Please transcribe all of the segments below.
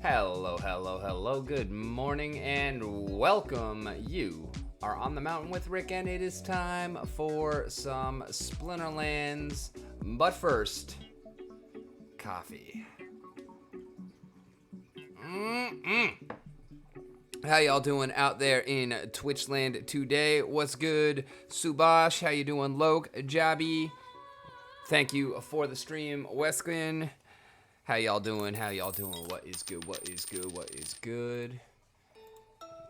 Hello, hello, hello, good morning, and welcome. You are on the mountain with Rick, and it is time for some Splinterlands. But first, coffee. How y'all doing out there in Twitchland today? What's good? Subash, how you doing? Loke, Jabby, thank you for the stream. Weskin, how y'all doing? How y'all doing? What is good? What is good? What is good?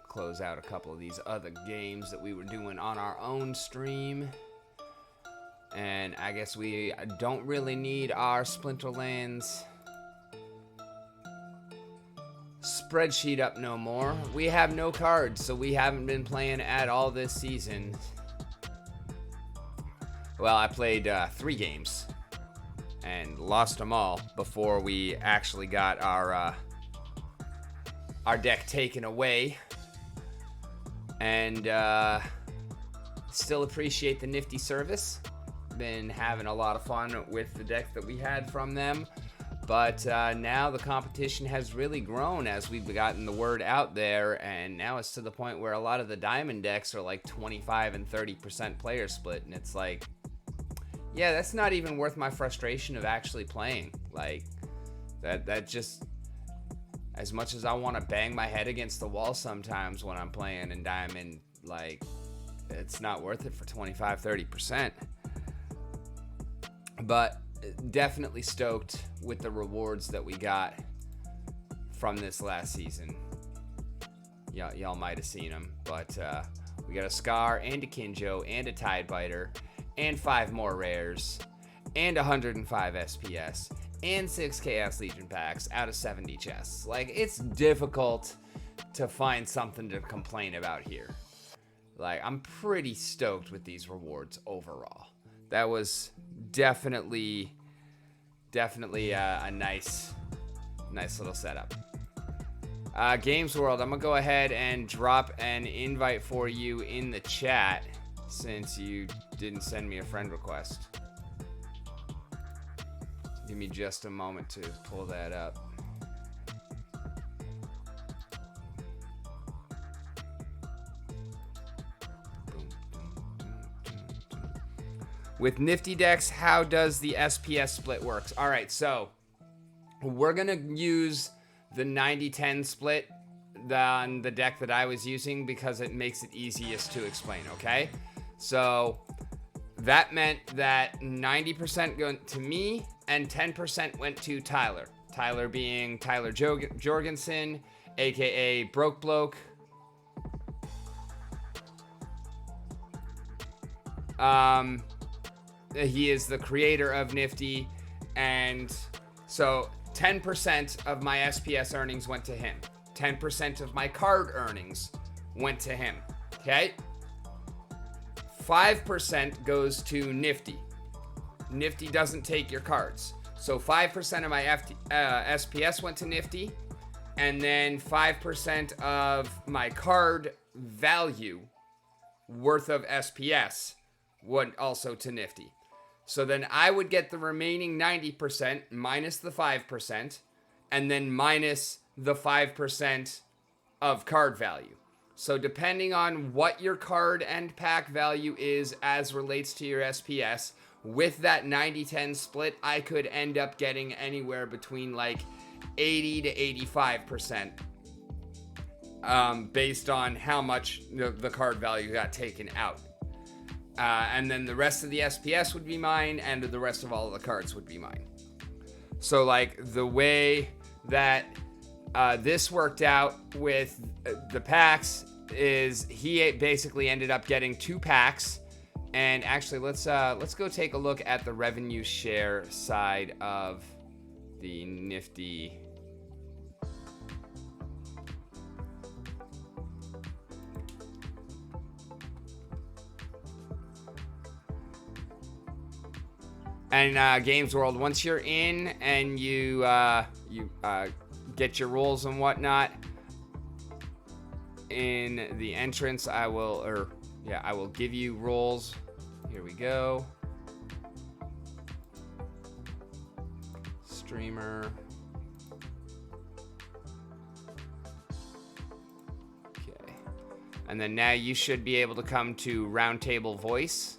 Close out a couple of these other games that we were doing on our own stream. And I guess we don't really need our Splinterlands spreadsheet up no more. We have no cards, so we haven't been playing at all this season. Well, I played 3 games and lost them all before we actually got our deck taken away. And still appreciate the nifty service. Been having a lot of fun with the deck that we had from them. But now the competition has really grown as we've gotten the word out there, and now it's to the point where a lot of the diamond decks are like 25 and 30% player split, and it's like, yeah, that's not even worth my frustration of actually playing. Like, that just, as much as I want to bang my head against the wall sometimes when I'm playing in diamond, like, it's not worth it for 25-30%. But definitely stoked with the rewards that we got from this last season. Y'all might have seen them, but we got a Scar and a Kinjo and a Tidebiter and 5 more rares and 105 SPS and 6 Chaos Legion packs out of 70 chests. Like, it's difficult to find something to complain about here. Like, I'm pretty stoked with these rewards overall. That was definitely a nice little setup. Games World, I'm gonna go ahead and drop an invite for you in the chat since you didn't send me a friend request. Give me just a moment to pull that up. With nifty decks, how does the SPS split works? All right, so we're gonna use the 90-10 split on the deck that I was using because it makes it easiest to explain, okay? So that meant that 90% went to me and 10% went to Tyler. Tyler being Tyler Jorgensen, aka Broke Bloke. He is the creator of Nifty, and so 10% of my SPS earnings went to him. 10% of my card earnings went to him, okay? 5% goes to Nifty. Nifty doesn't take your cards. So 5% of my SPS went to Nifty, and then 5% of my card value worth of SPS went also to Nifty. So then I would get the remaining 90% minus the 5%, and then minus the 5% of card value. So depending on what your card and pack value is as relates to your SPS, with that 90-10 split, I could end up getting anywhere between like 80 to 85%, based on how much the card value got taken out. And then the rest of the SPS would be mine, and the rest of all of the cards would be mine. So, like, the way that this worked out with the packs is he basically ended up getting 2 packs. And actually, let's go take a look at the revenue share side of the Nifty. And Games World, once you're in and you get your rules and whatnot in the entrance, I will give you rules. Here we go. Streamer. And then now you should be able to come to Roundtable Voice.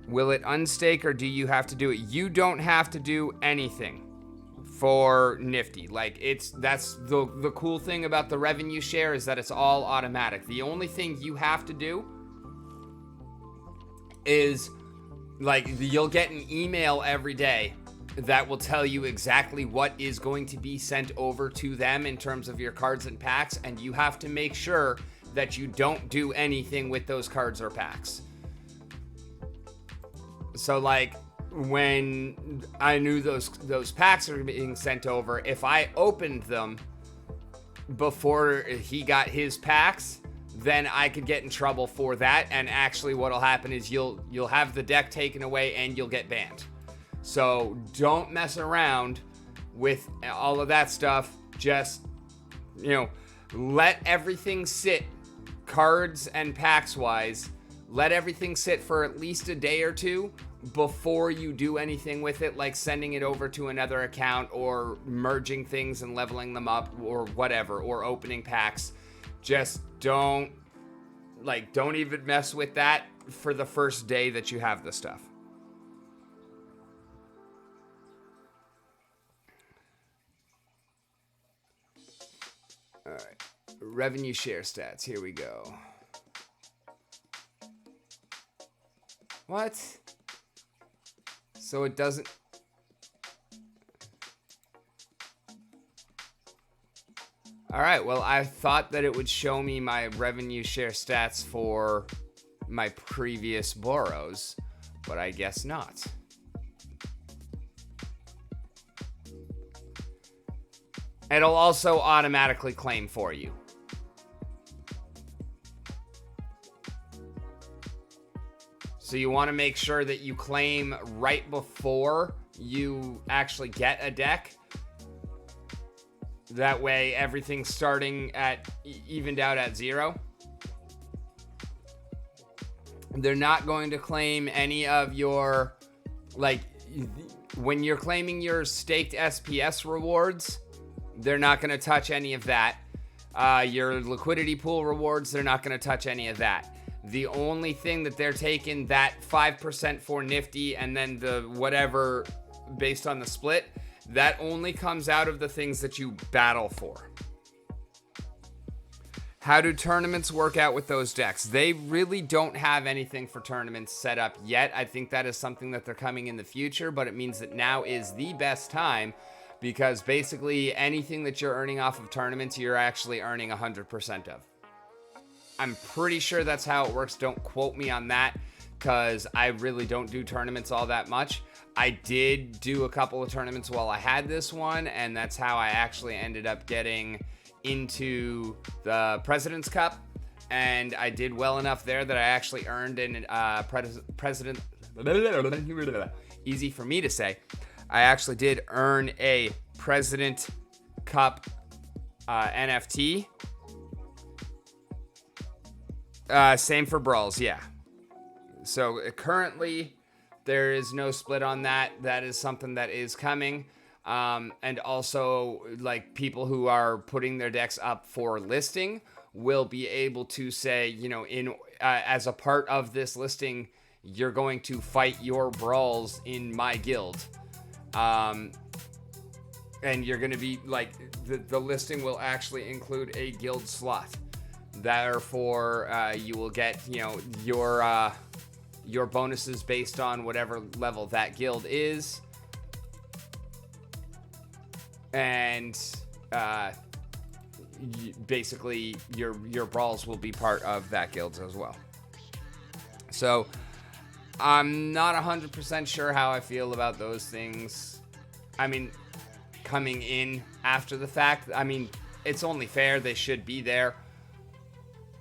Will it unstake or do you have to do it? You don't have to do anything for Nifty. Like, that's the cool thing about the revenue share is that it's all automatic. The only thing you have to do is, like, you'll get an email every day that will tell you exactly what is going to be sent over to them in terms of your cards and packs, and you have to make sure that you don't do anything with those cards or packs. So, like, when I knew those packs were being sent over, if I opened them before he got his packs, then I could get in trouble for that. And actually what'll happen is you'll have the deck taken away and you'll get banned. So don't mess around with all of that stuff. Just, let everything sit, cards and packs wise. Let everything sit for at least a day or two before you do anything with it, like sending it over to another account or merging things and leveling them up or whatever, or opening packs. Just don't even mess with that for the first day that you have the stuff. All right, revenue share stats. Here we go. What? So it doesn't... All right, well, I thought that it would show me my revenue share stats for my previous borrows, but I guess not. It'll also automatically claim for you. So you want to make sure that you claim right before you actually get a deck. That way everything's starting at evened out at 0. They're not going to claim any of your, like, when you're claiming your staked SPS rewards, they're not going to touch any of that. Your liquidity pool rewards, they're not going to touch any of that. The only thing that they're taking that 5% for Nifty and then the whatever based on the split, that only comes out of the things that you battle for. How do tournaments work out with those decks? They really don't have anything for tournaments set up yet. I think that is something that they're coming in the future, but it means that now is the best time because basically anything that you're earning off of tournaments, you're actually earning 100% of. I'm pretty sure that's how it works. Don't quote me on that because I really don't do tournaments all that much. I did do a couple of tournaments while I had this one, and that's how I actually ended up getting into the President's Cup. And I did well enough there that I actually earned an President... Easy for me to say. I actually did earn a President Cup NFT. Same for Brawls, yeah. So currently there is no split on that. That is something that is coming. And also, like, people who are putting their decks up for listing will be able to say, as a part of this listing, you're going to fight your Brawls in my guild. And you're going to be, like, the listing will actually include a guild slot. Therefore, you will get, your bonuses based on whatever level that guild is. And basically, your Brawls will be part of that guild as well. So, I'm not 100% sure how I feel about those things. I mean, coming in after the fact, I mean, it's only fair. They should be there.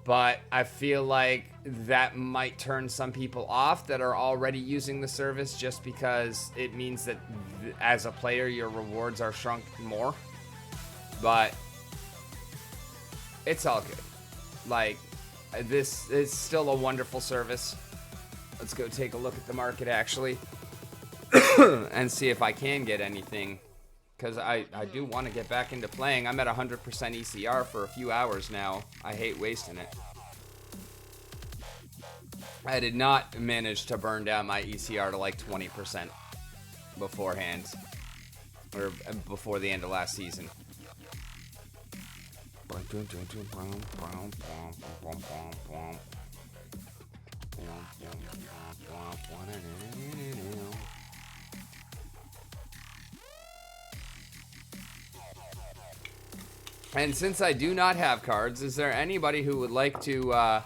But I feel like that might turn some people off that are already using the service just because it means that as a player, your rewards are shrunk more. But it's all good. Like, this is still a wonderful service. Let's go take a look at the market, actually. and see if I can get anything, because I do want to get back into playing. I'm at 100% ECR for a few hours now. I hate wasting it. I did not manage to burn down my ECR to like 20% beforehand, or before the end of last season. And since I do not have cards, is there anybody who would like to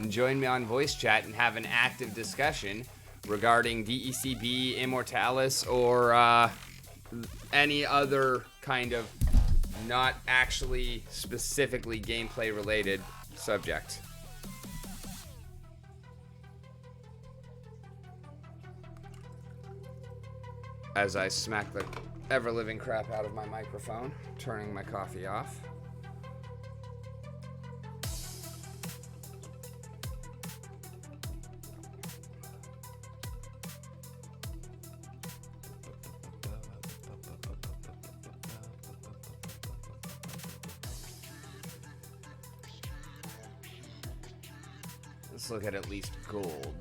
join me on voice chat and have an active discussion regarding DEC-B, Immortalis, or any other kind of not actually specifically gameplay related subject? As I smack the ever-living crap out of my microphone, turning my coffee off. Let's look at least gold.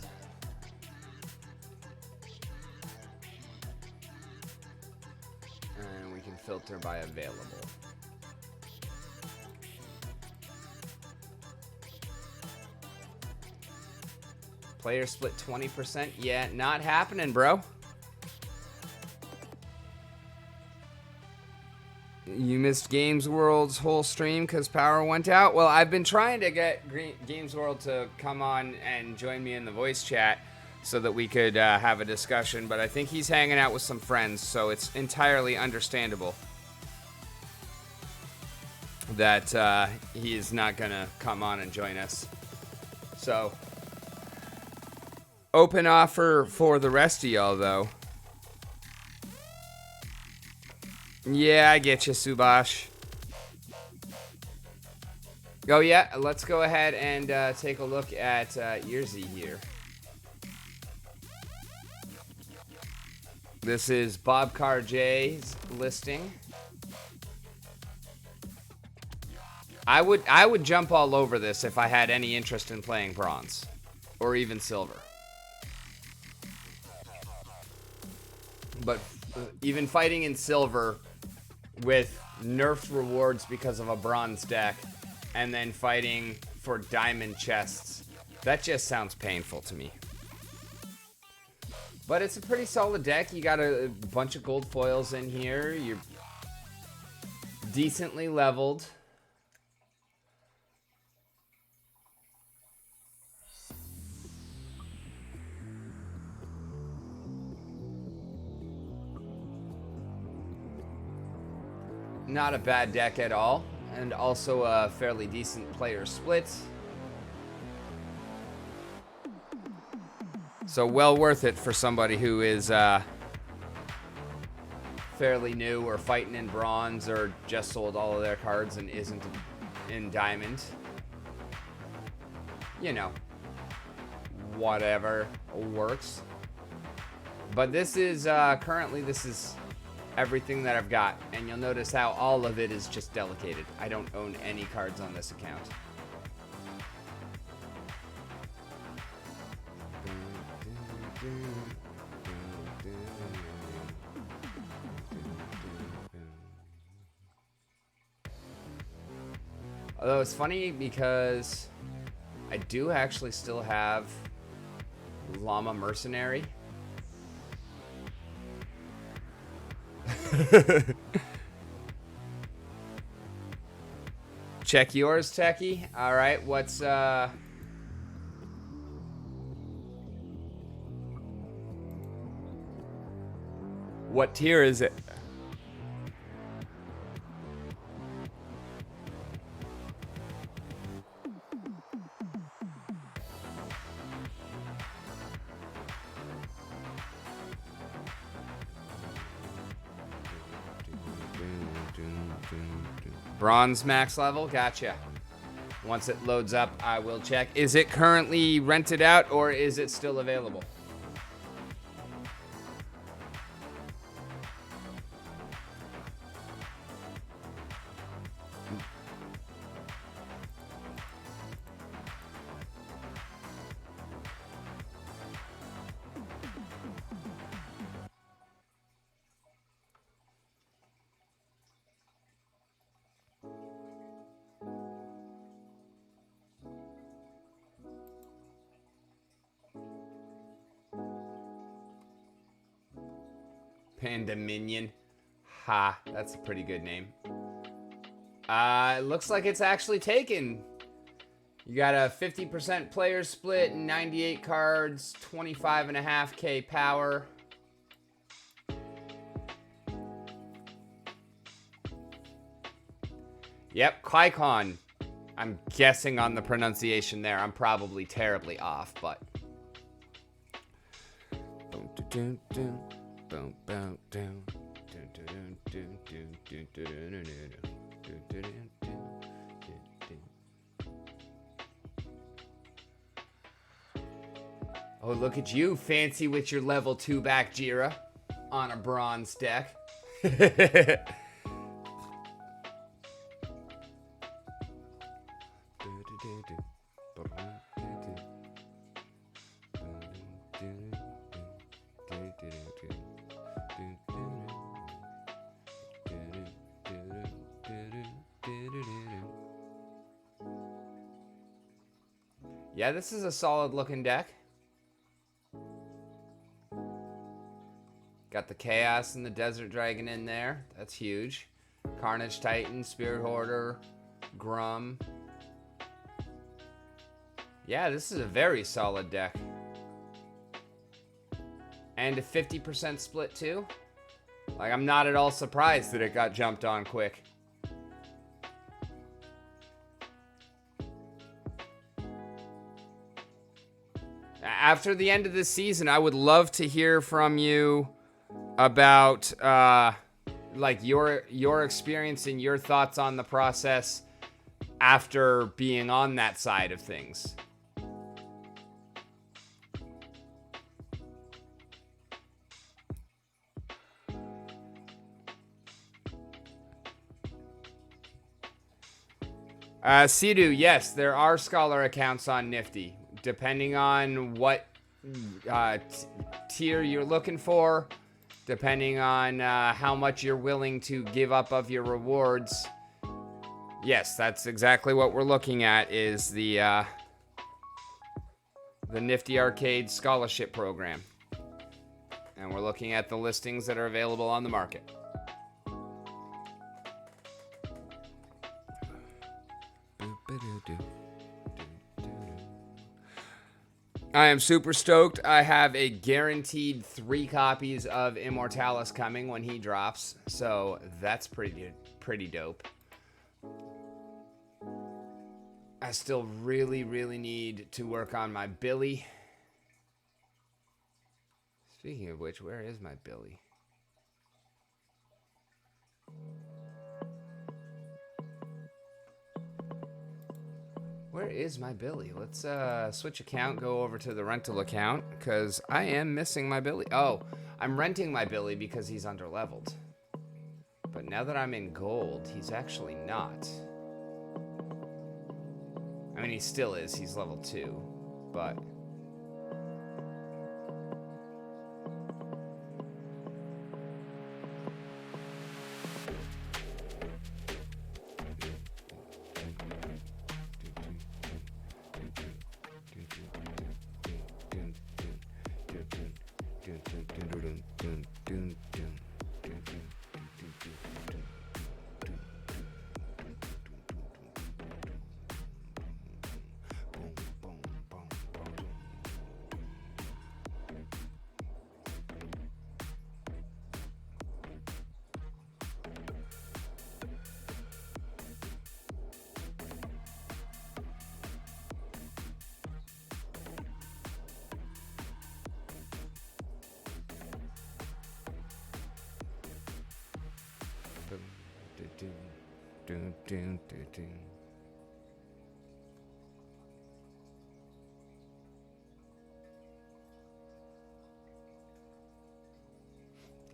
And we can filter by available. Player split 20%. Yeah, not happening, bro. You missed Games World's whole stream because power went out? Well, I've been trying to get Games World to come on and join me in the voice chat so that we could have a discussion, but I think he's hanging out with some friends, so it's entirely understandable that he is not going to come on and join us. So, open offer for the rest of y'all, though. Yeah, I get you, Subash. Oh, yeah, let's go ahead and take a look at Earsy here. This is Bob Carr J's listing. I would jump all over this if I had any interest in playing bronze or even silver. But even fighting in silver with nerfed rewards because of a bronze deck and then fighting for diamond chests, that just sounds painful to me. But it's a pretty solid deck. You got a bunch of gold foils in here. You're decently leveled. Not a bad deck at all, and also a fairly decent player split. So well worth it for somebody who is fairly new or fighting in bronze or just sold all of their cards and isn't in diamond. You know, whatever works. But this is currently this is everything that I've got, and you'll notice how all of it is just delegated. I don't own any cards on this account. Although it's funny because I do actually still have Llama Mercenary. Check yours, Techie. All right, what's what tier is it? Bronze max level, gotcha. Once it loads up, I will check. Is it currently rented out or is it still available? Panda Minion. Ha, that's a pretty good name. It looks like it's actually taken. You got a 50% player split, 98 cards, 25.5k power. Yep, Kaikon. I'm guessing on the pronunciation there. I'm probably terribly off, but. Oh, look at you, fancy with your level 2 back Jira on a bronze deck. Yeah, this is a solid looking deck. Got the Chaos and the Desert Dragon in there. That's huge. Carnage Titan, Spirit Hoarder, Grum. Yeah, this is a very solid deck. And a 50% split too. Like, I'm not at all surprised that it got jumped on quick. After the end of this season, I would love to hear from you about like your experience and your thoughts on the process after being on that side of things. Sidu, yes, there are scholar accounts on Nifty. Depending on what tier you're looking for, depending on how much you're willing to give up of your rewards. Yes, that's exactly what we're looking at, is the Nifty Arcade Scholarship Program. And we're looking at the listings that are available on the market. I am super stoked. I have a guaranteed 3 copies of Immortalis coming when he drops, so that's pretty dope. I still really need to work on my Billy. Speaking of which, where is my Billy? Where is my Billy? Let's switch account, go over to the rental account, because I am missing my Billy. Oh, I'm renting my Billy because he's underleveled. But now that I'm in gold, he's actually not. I mean, he still is. He's level 2, but...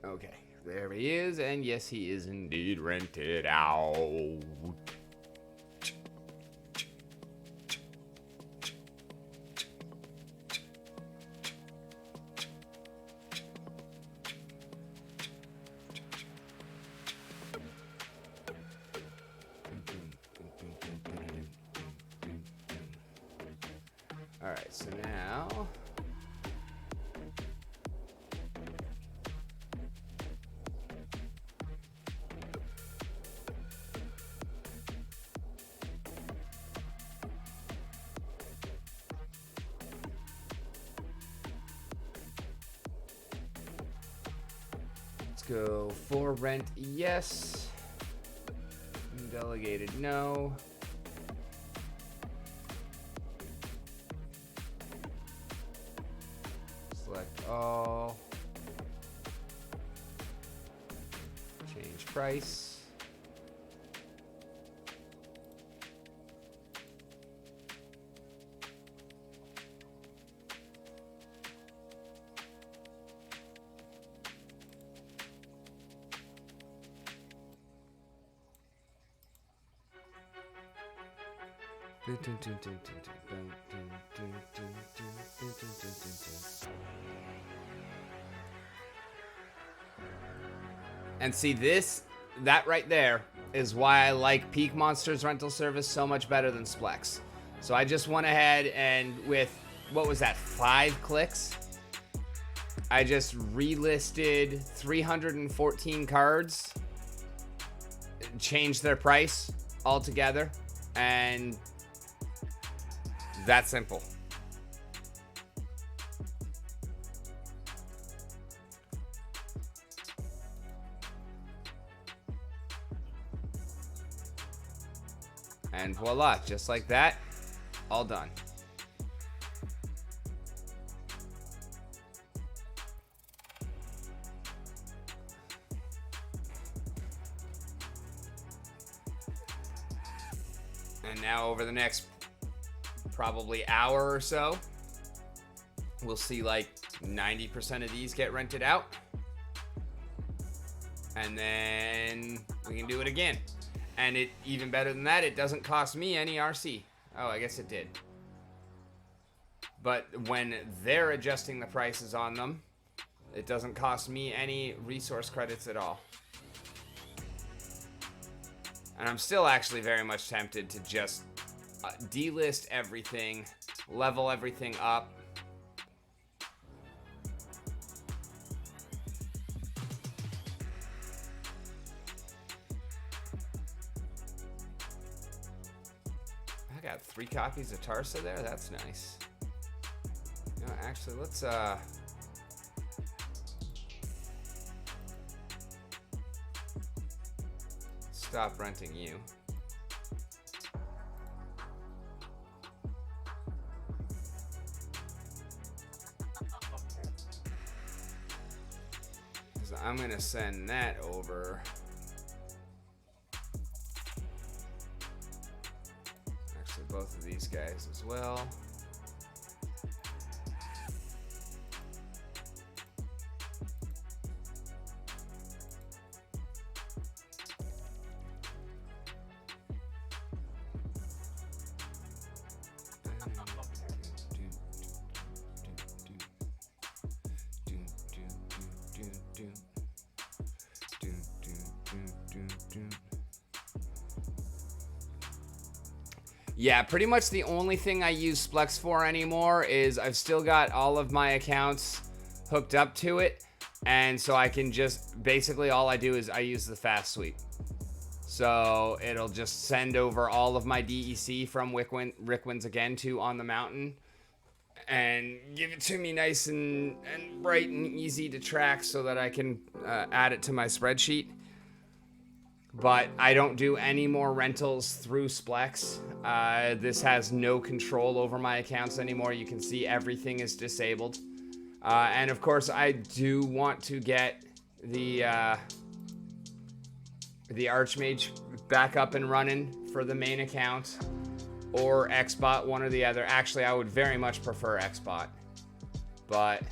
Okay, there he is, and yes, he is indeed rented out. Alright, so now... Let's go for rent, yes. Delegated, no. Select all. Change price. And see that right there is why I like Peak Monsters rental service so much better than Splex. So I just went ahead and with, what was that, 5 clicks? I just relisted 314 cards, changed their price altogether, and that simple. And voila, just like that, all done. And now over the next probably hour or so, we'll see like 90% of these get rented out. And then we can do it again. And it even better than that, it doesn't cost me any RC. Oh, I guess it did. But when they're adjusting the prices on them, it doesn't cost me any resource credits at all. And I'm still actually very much tempted to just delist everything, level everything up. I got 3 copies of Tarsa there. That's nice. You know, actually, let's stop renting you. Because I'm gonna send that over. Actually, both of these guys as well. Yeah, pretty much the only thing I use Splex for anymore is I've still got all of my accounts hooked up to it, and so I can just, basically all I do is I use the fast sweep. So it'll just send over all of my DEC from Rickwin's again to On the Mountain and give it to me nice and bright and easy to track so that I can add it to my spreadsheet. But I don't do any more rentals through Splex. This has no control over my accounts anymore. You can see everything is disabled. And of course, I do want to get the Archmage back up and running for the main account, or Xbot, one or the other. Actually, I would very much prefer Xbot, but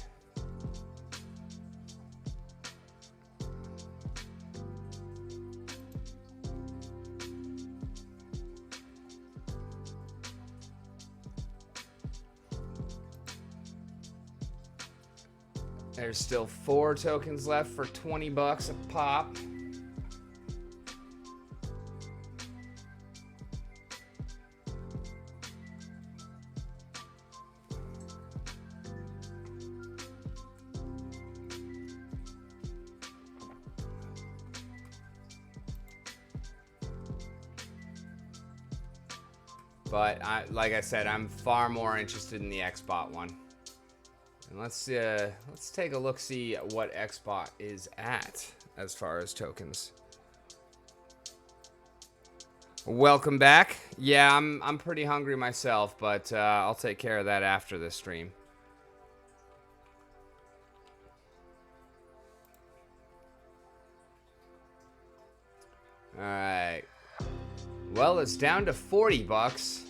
there's still 4 tokens left for 20 bucks a pop. But like I said, I'm far more interested in the Xbot one. And let's take a look, see what Xbot is at. as far as tokens. Welcome back. Yeah, I'm pretty hungry myself, but I'll take care of that after this stream. All right. Well, it's down to 40 bucks.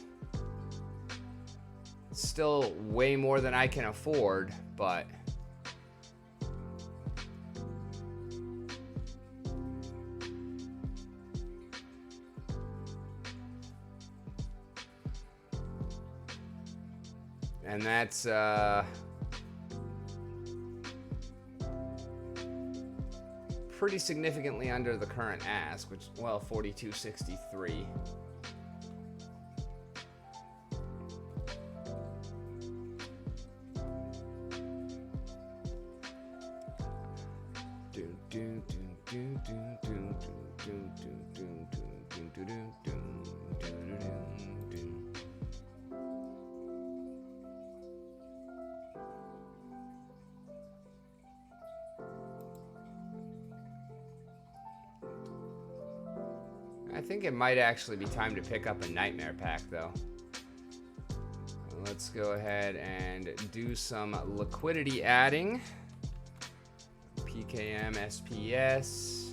It's still way more than I can afford, but and that's pretty significantly under the current ask, which, well, 42.63. I think it might actually be time to pick up a Nightmare pack, though. Let's go ahead and do some liquidity adding. PKM, SPS.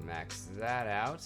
Max that out.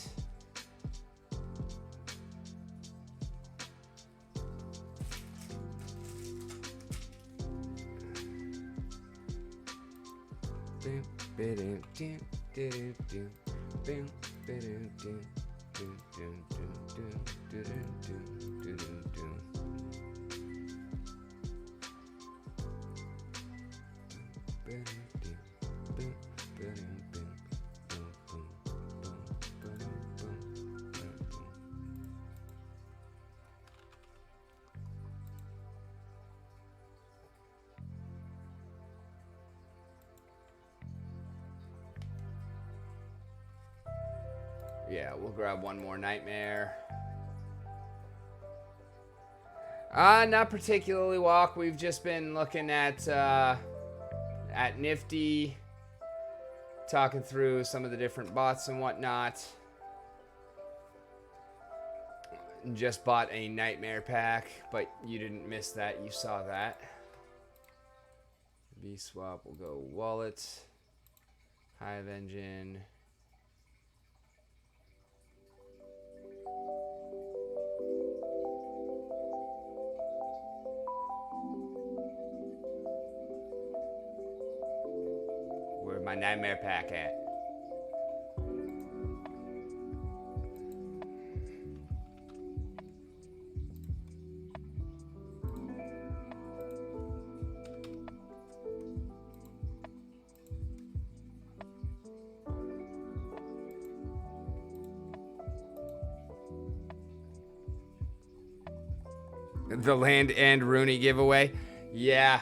Yeah, we'll grab one more Nightmare. Not particularly, Walk. We've just been looking at Nifty, talking through some of the different bots and whatnot. Just bought a Nightmare pack, but you didn't miss that. You saw that. V-Swap will go Wallet, Hive Engine. Where's my Nightmare pack at? The Land and Rooney giveaway? Yeah.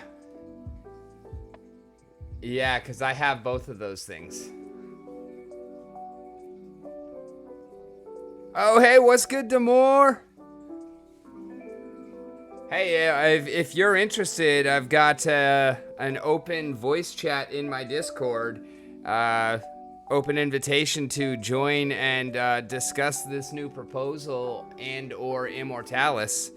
Yeah, because I have both of those things. Oh, hey, what's good, Damour? Hey, if you're interested, I've got an open voice chat in my Discord. Open invitation to join and discuss this new proposal and or Immortalis.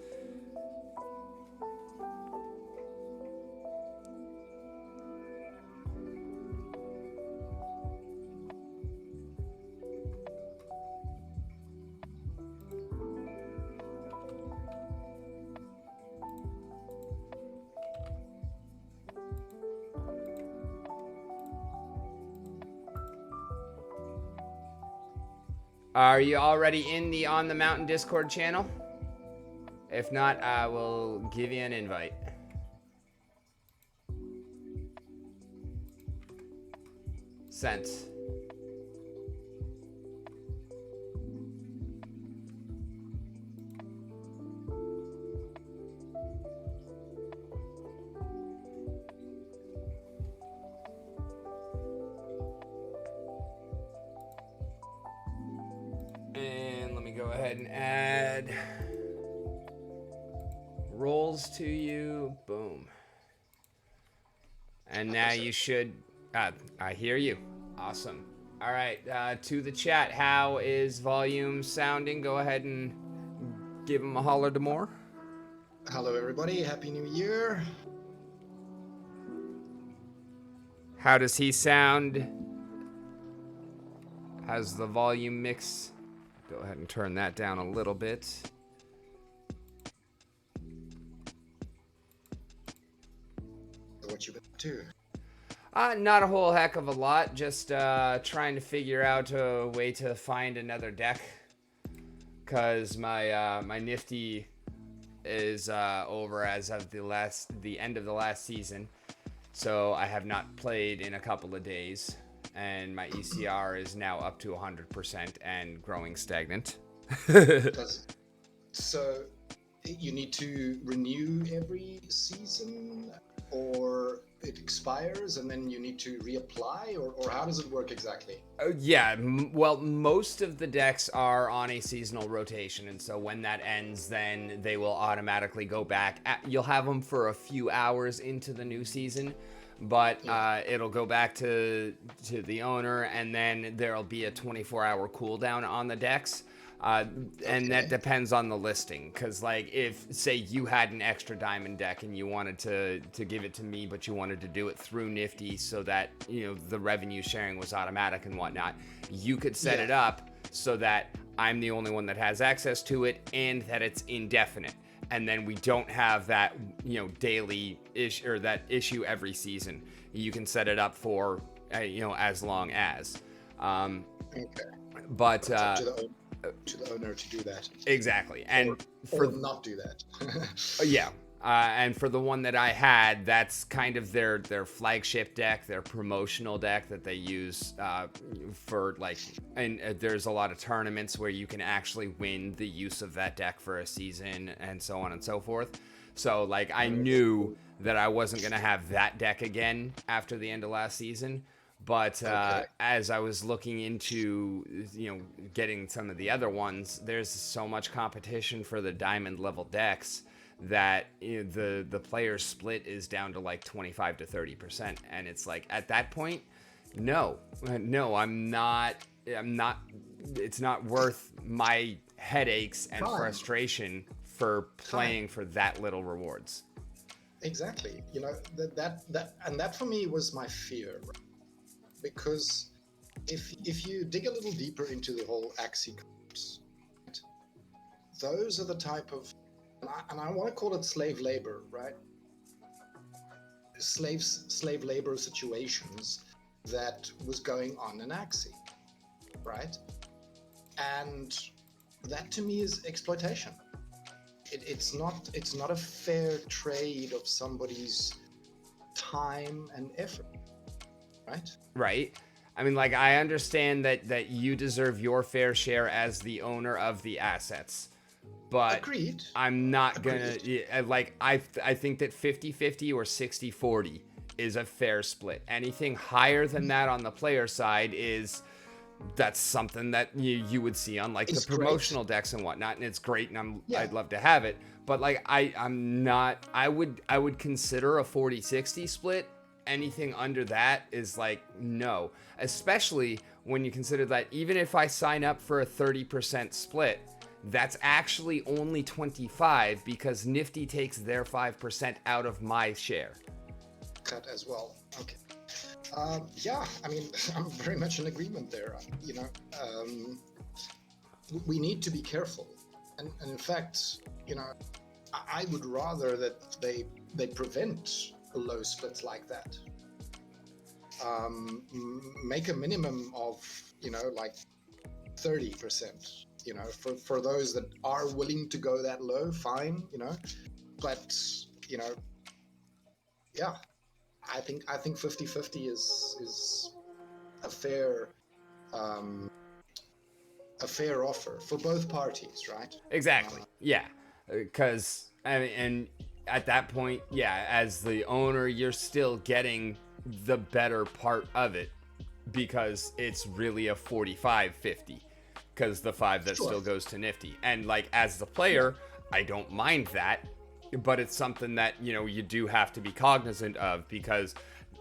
Are you already in the On the Mountain Discord channel? If not, I will give you an invite. Sent. Go ahead and add rolls to you. Boom. And now you should. I hear you. Awesome. All right. To the chat, how is volume sounding? Go ahead and give him a holler, Damour. Hello, everybody. Happy New Year. How does he sound? How's the volume mix? Go ahead and turn that down a little bit. What you been up to? Not a whole heck of a lot. Just trying to figure out a way to find another deck. Cause my Nifty is over as of the end of the last season. So I have not played in a couple of days. And my ECR is now up to 100% and growing stagnant. So you need to renew every season, or it expires and then you need to reapply, or how does it work exactly? Yeah, well, most of the decks are on a seasonal rotation, and so when that ends, then they will automatically go back. You'll have them for a few hours into the new season, but it'll go back to the owner, and then there'll be a 24-hour cooldown on the decks. And that depends on the listing, because like if say you had an extra diamond deck and you wanted to give it to me, but you wanted to do it through Nifty so that the revenue sharing was automatic and whatnot, you could set it up so that I'm the only one that has access to it and that it's indefinite, and then we don't have that daily issue or that issue every season. You can set it up for as long as but to the owner to do that. Exactly. And or not do that. And for the one that I had, that's kind of their flagship deck, their promotional deck that they use for and there's a lot of tournaments where you can actually win the use of that deck for a season and so on and so forth. So I knew that I wasn't going to have that deck again after the end of last season. But as I was looking into, getting some of the other ones, there's so much competition for the diamond level decks that the player split is down to 25 to 30%. And it's at that point, no, I'm not, it's not worth my headaches and frustration for playing for that little rewards. Exactly. That for me was my fear. Because if you dig a little deeper into the whole Axie cards, those are the type of, and I want to call it slave labor, right? Slave labor situations that was going on in Axie, right? And that to me is exploitation. It's not a fair trade of somebody's time and effort. Right. I mean, I understand that you deserve your fair share as the owner of the assets, but Agreed. I'm not gonna I think that 50-50 or 60-40 is a fair split. Anything higher than that on the player side that's something that you would see on the promotional decks and whatnot, and it's great, and I'd love to have it, but I'm not. I would consider a 40-60 split. Anything under that is no, especially when you consider that even if I sign up for a 30% split, that's actually only 25 because Nifty takes their 5% out of my share. Cut as well. Okay. I mean, I'm very much in agreement there. We need to be careful, and in fact, I would rather that they prevent low splits like that. Make a minimum of 30%. For those that are willing to go that low, fine. But I think 50-50 is a fair offer for both parties, right? Exactly. Because and at that point, as the owner, you're still getting the better part of it because it's really a 45-50 because the 5 that still goes to Nifty. And as the player, I don't mind that, but it's something that you do have to be cognizant of, because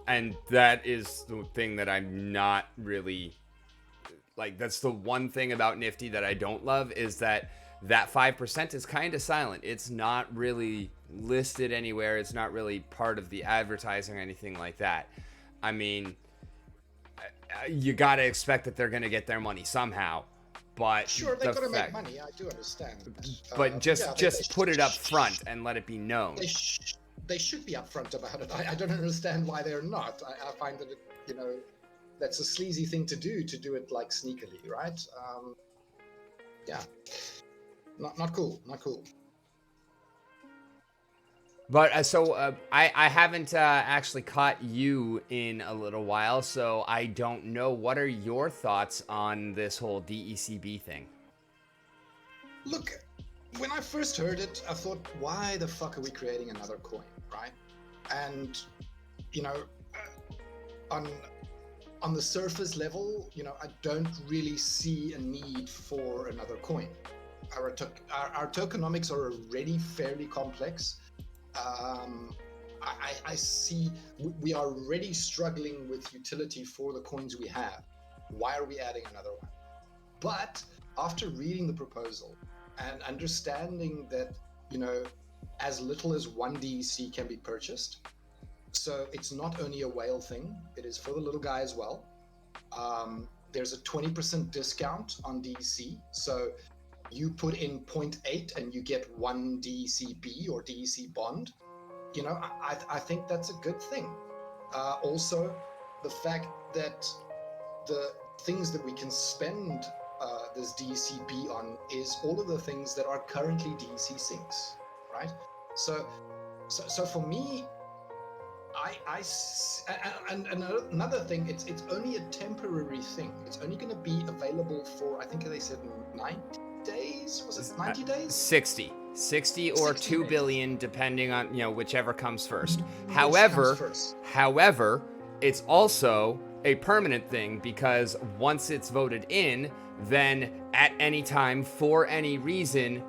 And that is the thing that I'm not really like. That's the one thing about Nifty that I don't love, is that 5% is kind of silent. It's not really listed anywhere. It's not really part of the advertising or anything like that. I mean, you got to expect that they're going to get their money somehow. But sure, they've got to make money. I do understand. But just put it up front and let it be known. They should be upfront about it. I don't understand why they're not. I find that that's a sleazy thing to do it like sneakily, right? Yeah, not cool. But I haven't actually caught you in a little while, so I don't know. What are your thoughts on this whole DEC-B thing? Look, when I first heard it, I thought, why the fuck are we creating another coin, right? And, on the surface level, I don't really see a need for another coin. Our tokenomics are already fairly complex. I see we are already struggling with utility for the coins we have. Why are we adding another one? But after reading the proposal and understanding that, as little as one DEC can be purchased, so it's not only a whale thing, it is for the little guy as well. There's a 20% discount on DEC, so you put in 0.8 and you get one DEC-B or DEC bond. I think that's a good thing. Also, the fact that the things that we can spend this DEC-B on is all of the things that are currently DEC sinks, right? So for me, and another thing, it's only a temporary thing. It's only going to be available for, I think they said 90 days. Was it 90 days? 60 or 2 days. billion, depending on whichever comes first. However, it's also a permanent thing, because once it's voted in, then at any time, for any reason,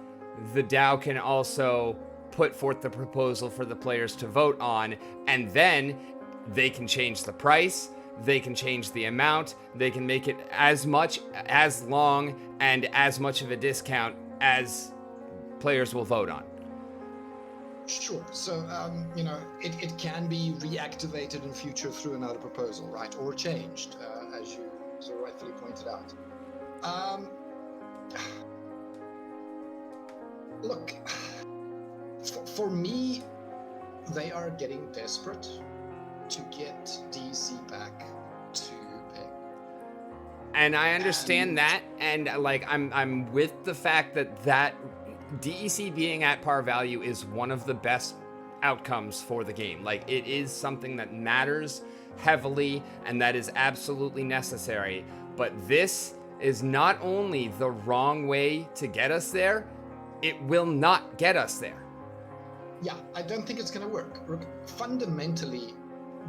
the DAO can also put forth the proposal for the players to vote on, and then they can change the price, they can change the amount, they can make it as much, as long, and as much of a discount as players will vote on. Sure. So, it can be reactivated in future through another proposal, right? Or changed, as you so rightfully pointed out. Look, for me, they are getting desperate to get DC back to pay. And I understand that, and I'm with the fact that DEC being at par value is one of the best outcomes for the game. Like, it is something that matters heavily, and that is absolutely necessary. But this is not only the wrong way to get us there, it will not get us there. Yeah, I don't think it's going to work. Fundamentally,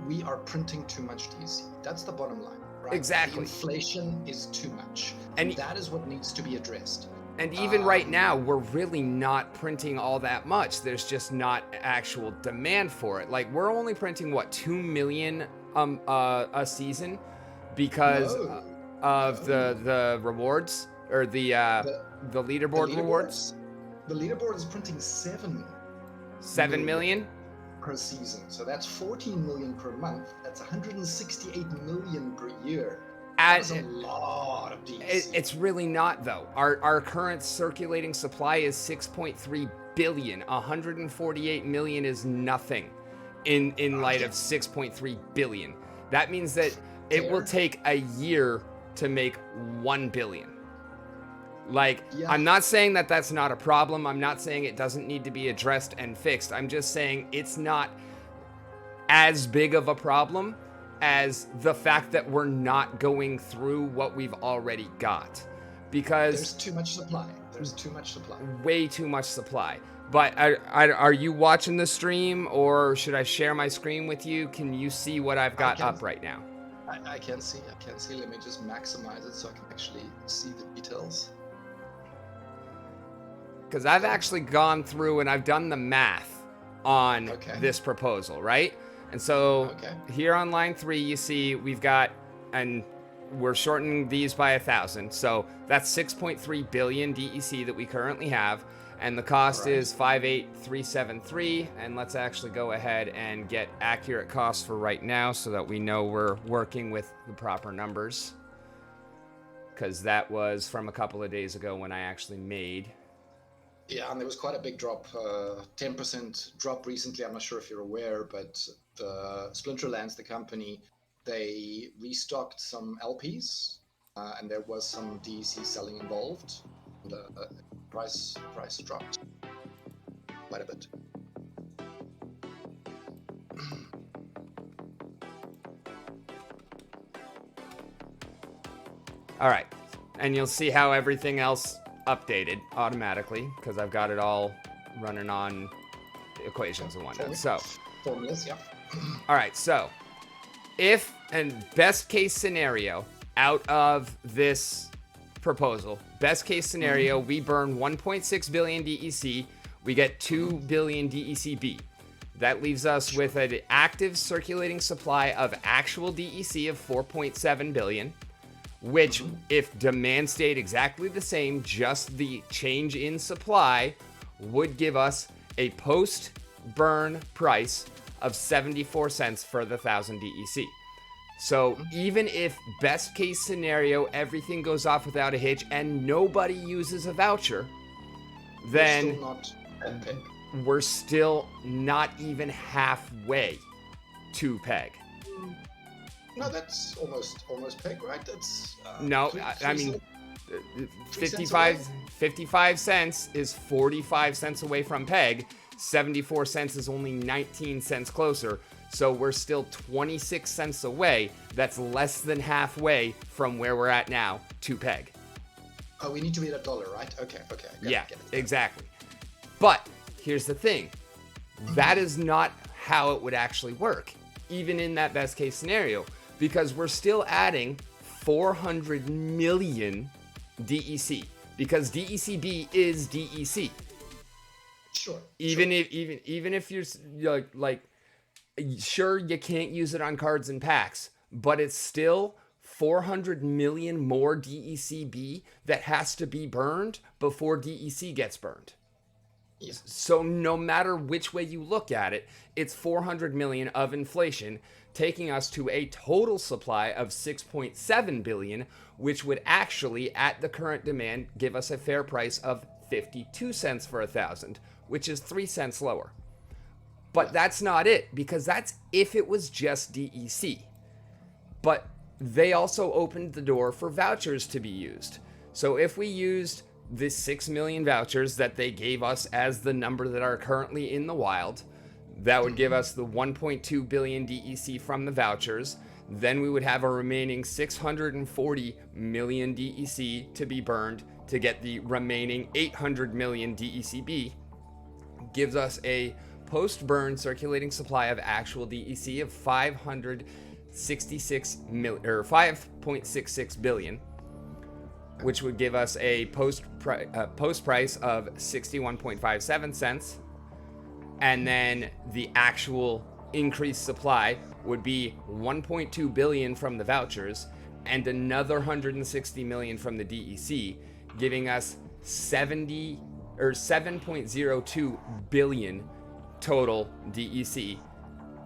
we are printing too much DC. That's the bottom line, right? Exactly. The inflation is too much, and that is what needs to be addressed. And even right now, we're really not printing all that much. There's just not actual demand for it. Like, we're only printing, 2 million a season because of the rewards, or the leaderboard rewards. The leaderboard is printing 7 million per season. So that's 14 million per month. That's 168 million per year. That's a lot of DC. It's really not, though. Our current circulating supply is 6.3 billion. 148 million is nothing in light of 6.3 billion. That means that it will take a year to make 1 billion. I'm not saying that that's not a problem. I'm not saying it doesn't need to be addressed and fixed. I'm just saying it's not as big of a problem as the fact that we're not going through what we've already got, because there's too much supply. Way too much supply. But are you watching the stream, or should I share my screen with you? Can you see what I've got up right now? I can see. Let me just maximize it so I can actually see the details. Because I've actually gone through and I've done the math on this proposal, right? And so Okay. here on line 3, you see we've got, and we're shortening these by 1,000. So that's 6.3 billion DEC that we currently have. And the cost All right. is 58373. And let's actually go ahead and get accurate costs for right now so that we know we're working with the proper numbers. Because that was from a couple of days ago when I actually made. Yeah, and there was quite a big drop, 10% drop recently. I'm not sure if you're aware, but the Splinterlands, the company, they restocked some LPs, and there was some DEC selling involved. The price dropped quite a bit. All right, and you'll see how everything else updated automatically because I've got it all running on equations and whatnot. So, formulas, yeah. all right, so if, and best case scenario out of this proposal, best case scenario, we burn 1.6 billion DEC, we get 2 billion DEC-B. That leaves us with an active circulating supply of actual DEC of 4.7 billion. Which, if demand stayed exactly the same, just the change in supply, would give us a post-burn price of 74 cents for the 1,000 DEC. So even if best case scenario, everything goes off without a hitch and nobody uses a voucher, then we're still not even halfway to peg. No, that's almost peg, right? That's no, I mean, 55 cents is 45 cents away from peg. 74 cents is only 19 cents closer. So we're still 26 cents away. That's less than halfway from where we're at now to peg. Oh, we need to be at $1, right? Okay. Get it. Exactly. But here's the thing. That is not how it would actually work, even in that best case scenario. Because we're still adding 400 million DEC because DEC-B is DEC. Sure. Even if you're like sure you can't use it on cards and packs, but it's still 400 million more DEC-B that has to be burned before DEC gets burned. Yeah. So no matter which way you look at it, it's 400 million of inflation, taking us to a total supply of 6.7 billion, which would actually, at the current demand, give us a fair price of 52 cents for 1,000, which is 3 cents lower. But that's not it, because that's if it was just DEC. But they also opened the door for vouchers to be used. So if we used the 6 million vouchers that they gave us as the number that are currently in the wild, that would give us the 1.2 billion DEC from the vouchers. Then we would have a remaining 640 million DEC to be burned to get the remaining 800 million DEC-B. Gives us a post-burn circulating supply of actual DEC of 5.66 billion, which would give us a post price of 61.57 cents. And then the actual increased supply would be 1.2 billion from the vouchers and another 160 million from the DEC, giving us 7.02 billion total DEC,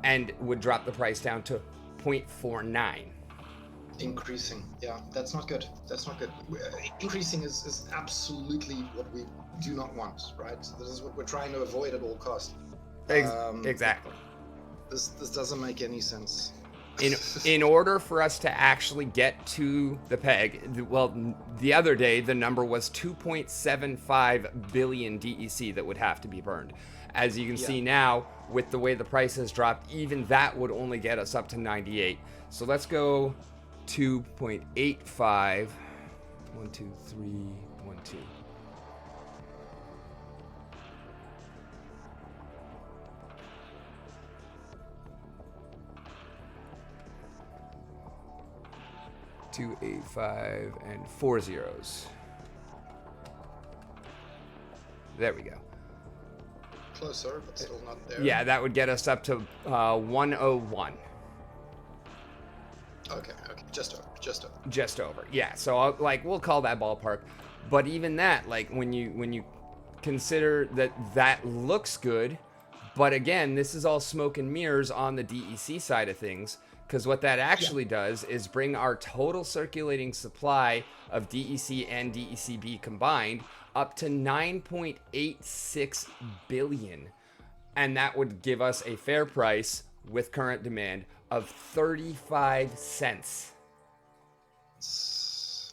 and would drop the price down to 0.49. Increasing, yeah, that's not good. Increasing is absolutely what we do not want, right? This is what we're trying to avoid at all costs. Exactly. This doesn't make any sense. In order for us to actually get to the peg, well, the other day the number was 2.75 billion DEC that would have to be burned. As you can see now, with the way the price has dropped, even that would only get us up to 98. So let's go 2.85. 1, 2, 3, 1, 2. Two, 8, 5, and 4 zeros. There we go. closer, but still not there. Yeah, that would get us up to 101. Okay, just over. Just over. Yeah, so we'll call that ballpark. But even that, like when you consider that looks good, but again, this is all smoke and mirrors on the DEC side of things, because what that actually does is bring our total circulating supply of DEC and DEC-B combined up to 9.86 billion. And that would give us a fair price with current demand of 35 cents. It's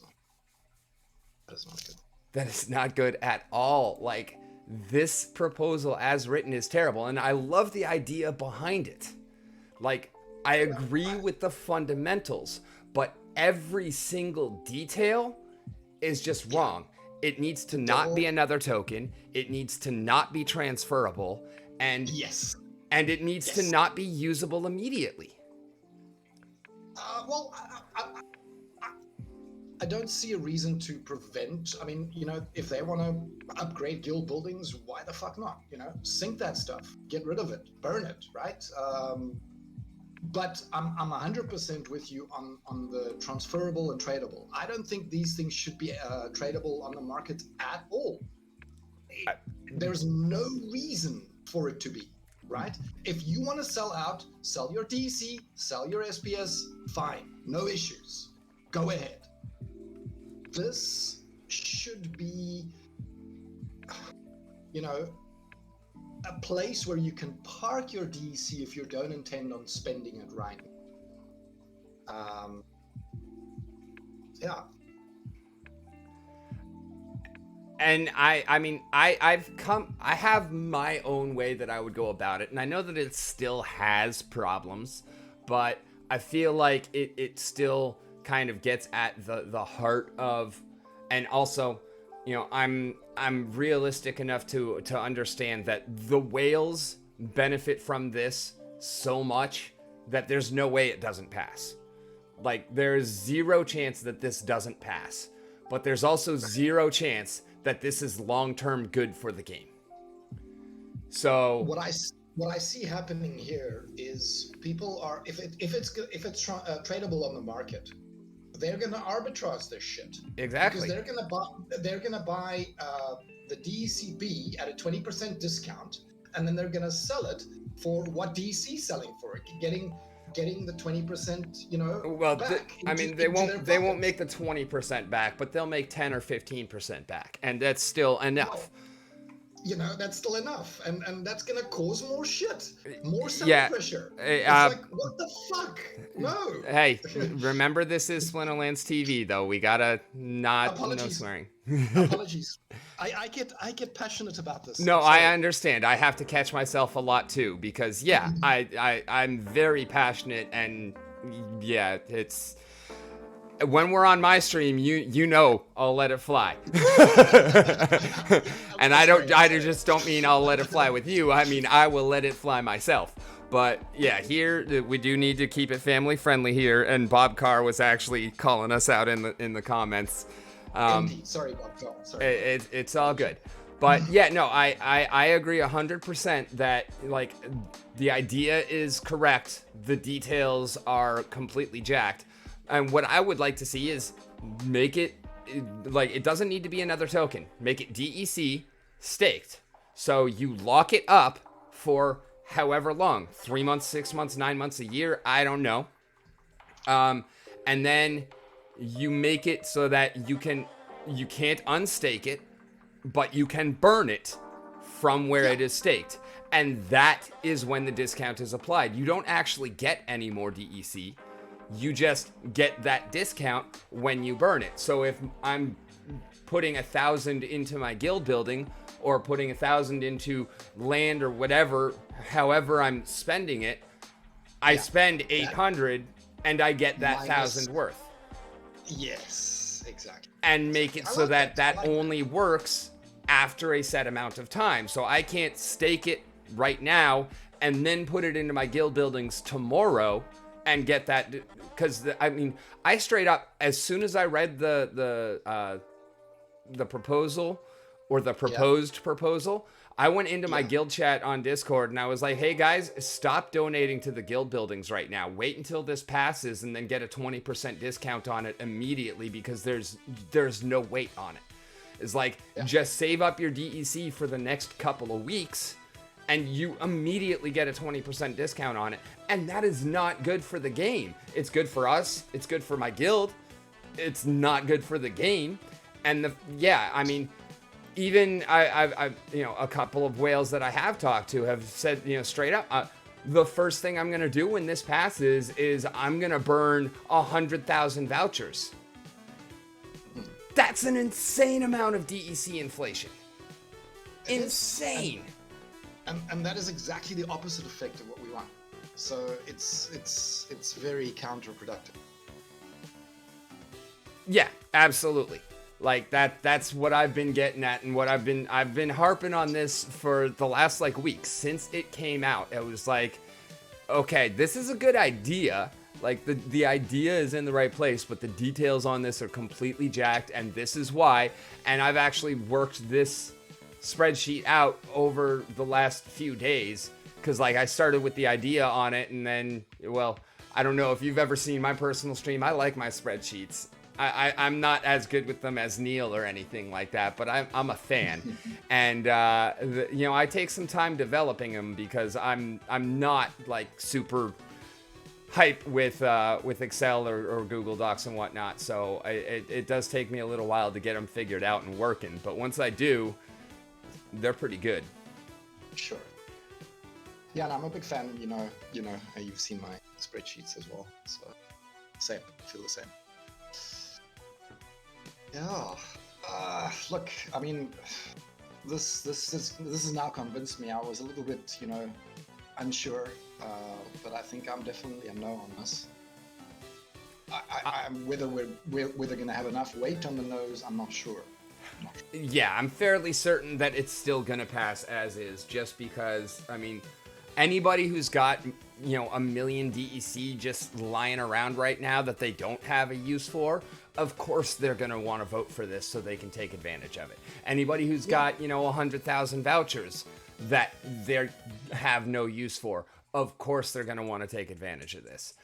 not. That is not good. That is not good at all. Like, this proposal as written is terrible. And I love the idea behind it. Like, I agree with the fundamentals, but every single detail is just wrong. It needs to not be another token. It needs to not be transferable. And and it needs to not be usable immediately. Well, I don't see a reason to prevent. I mean, if they want to upgrade guild buildings, why the fuck not? Sink that stuff, get rid of it, burn it, right? But I'm 100% with you on the transferable and tradable. I don't think these things should be tradable on the market at all. There's no reason for it to be, right? If you want to sell out, sell your DC, sell your SPS, fine, no issues. Go ahead. This should be, a place where you can park your DC if you don't intend on spending it right. Yeah. And I have my own way that I would go about it. And I know that it still has problems, but I feel like it still kind of gets at the heart of, and also, I'm realistic enough to understand that the whales benefit from this so much that there's no way it doesn't pass. Like, there's zero chance that this doesn't pass, but there's also zero chance that this is long-term good for the game. So what I see happening here is people are, if it's tradable on the market, they're gonna arbitrage this shit. Exactly. Because they're gonna buy the DEC-B at a 20% discount, and then they're gonna sell it for what DEC's selling for, getting the 20%, well, back. They won't make the 20% back, but they'll make 10 or 15% back, and that's still enough. That's still enough, and that's gonna cause more shit, more selling pressure. It's like, what the fuck? No. Hey, remember, this is Splinterlands TV, though. We gotta no swearing. Apologies. I get passionate about this. No, I understand. I have to catch myself a lot too, because I'm very passionate, and it's. When we're on my stream, I'll let it fly. And I just don't mean I'll let it fly with you. I mean, I will let it fly myself. But yeah, here we do need to keep it family friendly here. And Bob Carr was actually calling us out in the comments. Sorry, Bob Carr. Sorry. It's all good. But yeah, no, I agree 100% that, like, the idea is correct. The details are completely jacked. And what I would like to see is make it, like, it doesn't need to be another token. Make it DEC staked. So you lock it up for however long, 3 months, 6 months, 9 months, a year, I don't know. And then you make it so that you can't unstake it, but you can burn it from where it is staked. And that is when the discount is applied. You don't actually get any more DEC. You just get that discount when you burn it. So if I'm putting 1,000 into my guild building, or putting 1,000 into land or whatever, however I'm spending it, I spend 800 and I get that 1,000 worth. Yes, exactly. And make it so that only works after a set amount of time. So I can't stake it right now and then put it into my guild buildings tomorrow and get that, because I straight up, as soon as I read the proposal, or the proposed proposal, I went into my guild chat on Discord and I was like, hey guys, stop donating to the guild buildings right now. Wait until this passes and then get a 20% discount on it immediately, because there's no wait on it. It's like, just save up your DEC for the next couple of weeks and you immediately get a 20% discount on it. And that is not good for the game. It's good for us. It's good for my guild. It's not good for the game. And I mean, even I've a couple of whales that I have talked to have said, straight up, the first thing I'm going to do when this passes is I'm going to burn 100,000 vouchers. That's an insane amount of DEC inflation. Insane. And that is exactly the opposite effect of what we want. So it's very counterproductive. Yeah, absolutely. Like that's what I've been getting at, and what I've been harping on this for the last week since it came out. It was like, okay, this is a good idea. Like the idea is in the right place, but the details on this are completely jacked, and this is why. And I've actually worked this spreadsheet out over the last few days, because I started with the idea on it, and then, well, I don't know if you've ever seen my personal stream. I like my spreadsheets. I'm not as good with them as Neil or anything like that, but I'm a fan. And, I take some time developing them, because I'm not super hype with Excel or Google Docs and whatnot. So it does take me a little while to get them figured out and working. But once I do, they're pretty good. Sure. Yeah, and I'm a big fan, you've seen my spreadsheets as well. So same, feel the same. Yeah. Look, I mean, this has now convinced me. I was a little bit, unsure, but I think I'm definitely a no on this. I'm whether we're gonna have enough weight on the nose, I'm not sure. Yeah, I'm fairly certain that it's still gonna pass as is, just because, I mean, anybody who's got, a million DEC just lying around right now that they don't have a use for, of course they're going to want to vote for this so they can take advantage of it. Anybody who's got, 100,000 vouchers that they have no use for, of course they're going to want to take advantage of this.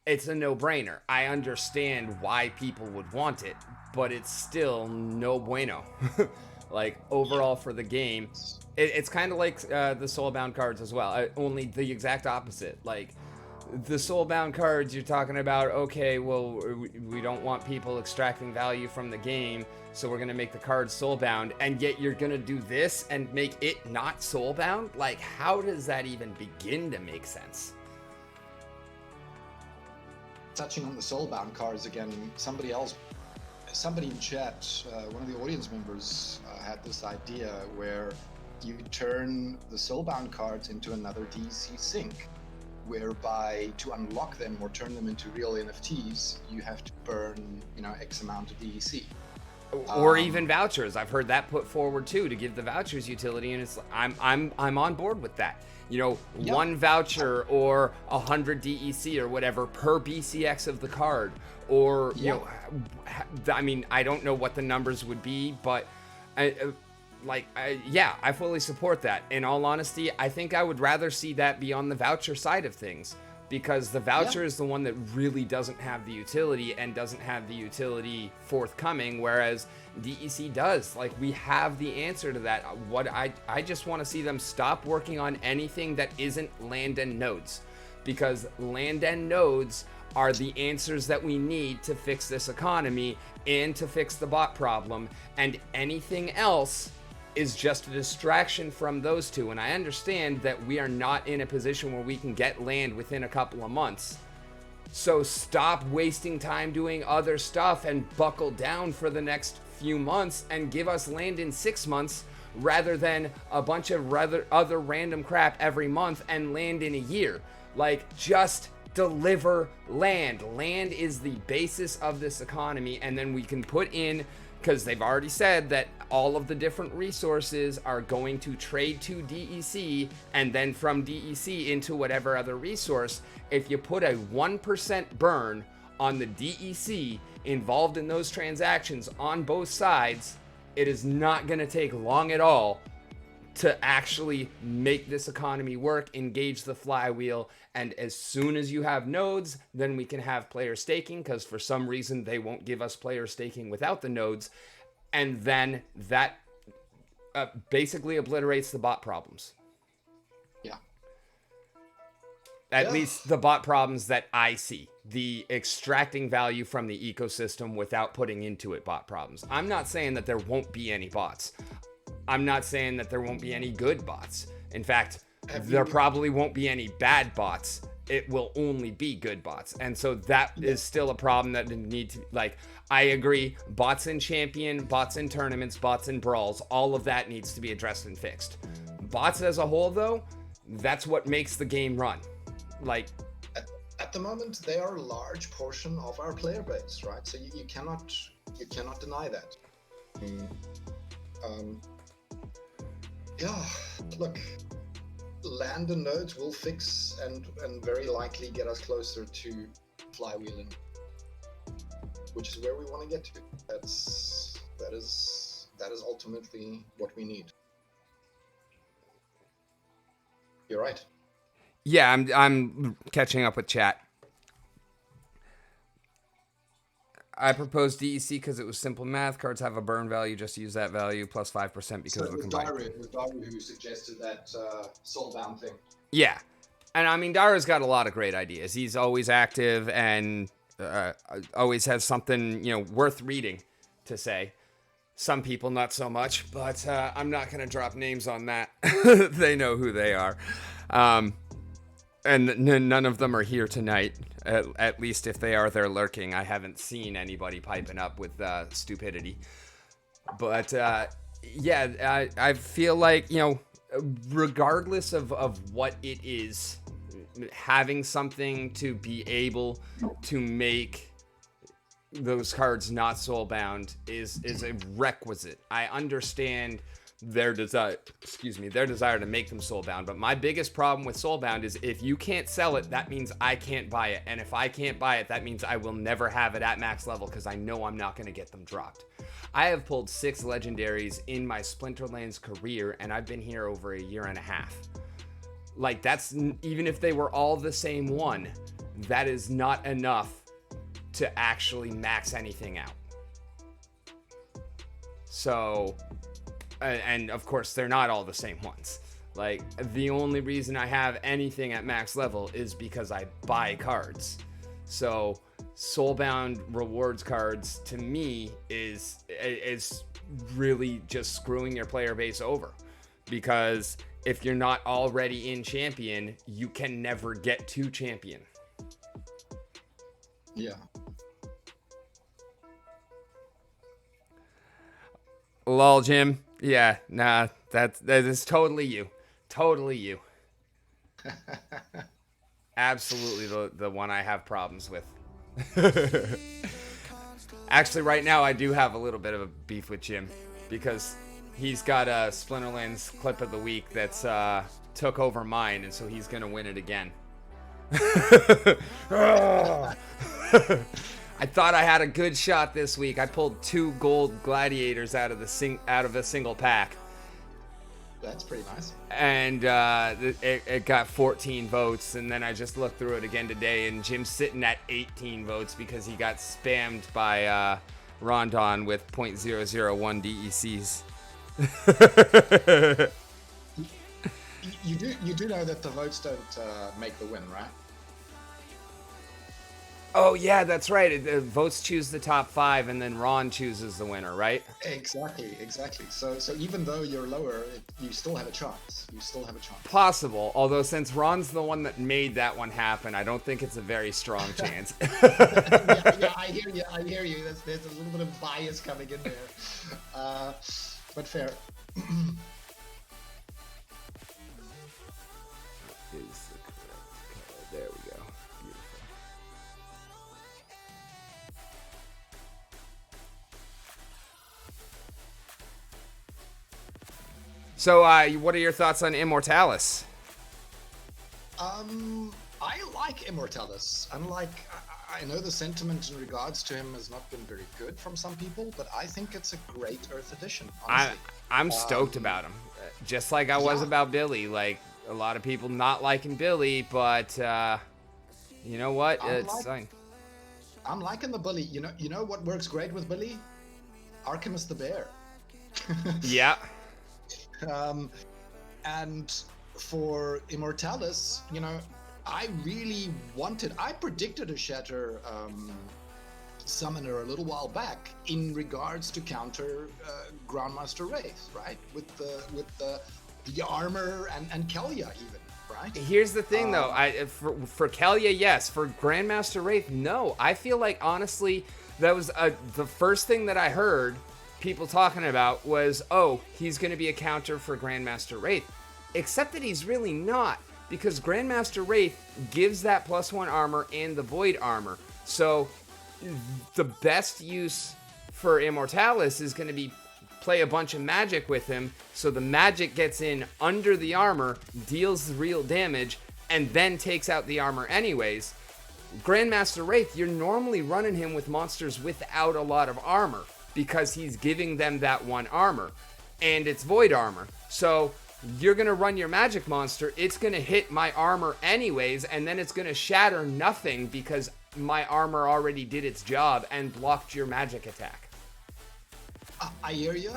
It's a no-brainer. I understand why people would want it, but it's still no bueno. Overall for the game, it's kind of like the Soulbound cards as well, only the exact opposite. The Soulbound cards, you're talking about, okay, well, we don't want people extracting value from the game, so we're going to make the cards Soulbound, and yet you're going to do this and make it not Soulbound? How does that even begin to make sense? Touching on the Soulbound cards again, somebody in chat, one of the audience members had this idea where you turn the Soulbound cards into another DEC sync, whereby to unlock them or turn them into real NFTs, you have to burn, X amount of DEC. Or even vouchers. I've heard that put forward too, to give the vouchers utility, and I'm on board with that. One voucher or 100 DEC or whatever per BCX of the card, or I mean, I don't know what the numbers would be, but I fully support that. In all honesty, I think I would rather see that be on the voucher side of things, because the voucher is the one that really doesn't have the utility and doesn't have the utility forthcoming, whereas DEC does. We have the answer to that. What I just want to see them stop working on anything that isn't land and nodes, because land and nodes are the answers that we need to fix this economy and to fix the bot problem, and anything else is just a distraction from those two. And I understand that we are not in a position where we can get land within a couple of months. So stop wasting time doing other stuff and buckle down for the next few months and give us land in 6 months, rather than a bunch of other random crap every month and land in a year. Just deliver land. Land is the basis of this economy, and then we can put in, because they've already said that all of the different resources are going to trade to DEC, and then from DEC into whatever other resource. If you put a 1% burn on the DEC involved in those transactions on both sides, it is not going to take long at all to actually make this economy work, engage the flywheel, and as soon as you have nodes, then we can have player staking, because for some reason they won't give us player staking without the nodes, and then that basically obliterates the bot problems. Yeah. At least the bot problems that I see. The extracting value from the ecosystem without putting into it bot problems. I'm not saying that there won't be any bots. I'm not saying that there won't be any good bots. In fact, there probably won't be any bad bots. It will only be good bots. And so that is still a problem that need to, like, I agree, bots in Champion, bots in tournaments, bots in brawls, all of that needs to be addressed and fixed. Bots as a whole, though, that's what makes the game run. Like, at the moment, they are a large portion of our player base, right? So you cannot deny that. Yeah, look, land and nodes will fix and very likely get us closer to flywheeling, which is where we want to get to. That is ultimately what we need. You're right. Yeah, I'm catching up with chat. I proposed DEC because it was simple math. Cards have a burn value. Just use that value plus 5% because of the combined. It was Daru who suggested that soulbound thing. Yeah. And I mean, Daru's got a lot of great ideas. He's always active and always has something, worth reading to say. Some people not so much, but I'm not going to drop names on that. They know who they are. And none of them are here tonight. At least if they are, they're lurking. I haven't seen anybody piping up with stupidity. But yeah, I feel like, regardless of what it is, having something to be able to make those cards not soulbound is a requisite. I understand their desire to make them soulbound, but my biggest problem with soulbound is if you can't sell it, that means I can't buy it, and if I can't buy it, that means I will never have it at max level because I know I'm not going to get them dropped. I have pulled 6 legendaries in my Splinterlands career, and I've been here over a year and a half. Like, that's, even if they were all the same one, that is not enough to actually max anything out. So, and of course, they're not all the same ones. Like, the only reason I have anything at max level is because I buy cards. So, soulbound rewards cards, to me, is really just screwing your player base over. Because if you're not already in Champion, you can never get to Champion. Yeah. Lol, Jim. Yeah, nah, that is totally you. Totally you. Absolutely the one I have problems with. Actually, right now, I do have a little bit of a beef with Jim because he's got a Splinterlands clip of the week that's took over mine, and so he's going to win it again. I thought I had a good shot this week. I pulled 2 gold gladiators out of a single pack. That's pretty nice. And it got 14 votes, and then I just looked through it again today, and Jim's sitting at 18 votes because he got spammed by Rondon with 0.001 DECs. You do know that the votes don't make the win, right? Oh, yeah, that's right. The votes choose the top 5, and then Ron chooses the winner, right? Exactly. So even though you're lower, you still have a chance. Possible, although since Ron's the one that made that one happen, I don't think it's a very strong chance. yeah, I hear you. There's a little bit of bias coming in there. But fair. There we go. Beautiful. So, what are your thoughts on Immortalis? I like Immortalis. I I know the sentiment in regards to him has not been very good from some people, but I think it's a great Earth edition, honestly. I'm stoked about him, just like I was about Billy. Like, a lot of people not liking Billy, but you know what? I'm liking the Billy. You know what works great with Billy? Archimus the Bear. Yeah. And for Immortalis, I predicted a Shatter summoner a little while back in regards to counter Grandmaster Wraith, right? With the armor and Kelia even, right? Here's the thing, though. For Kelia, yes. For Grandmaster Wraith, no. I feel like, honestly, that was the first thing that I heard people talking about was, oh, he's going to be a counter for Grandmaster Wraith. Except that he's really not, because Grandmaster Wraith gives that +1 armor and the Void armor. So the best use for Immortalis is going to be play a bunch of magic with him, so the magic gets in under the armor, deals real damage, and then takes out the armor anyways. Grandmaster Wraith, you're normally running him with monsters without a lot of armor, because he's giving them that 1 armor, and it's Void armor. So you're going to run your magic monster, it's going to hit my armor anyways, and then it's going to shatter nothing because my armor already did its job and blocked your magic attack. I hear you,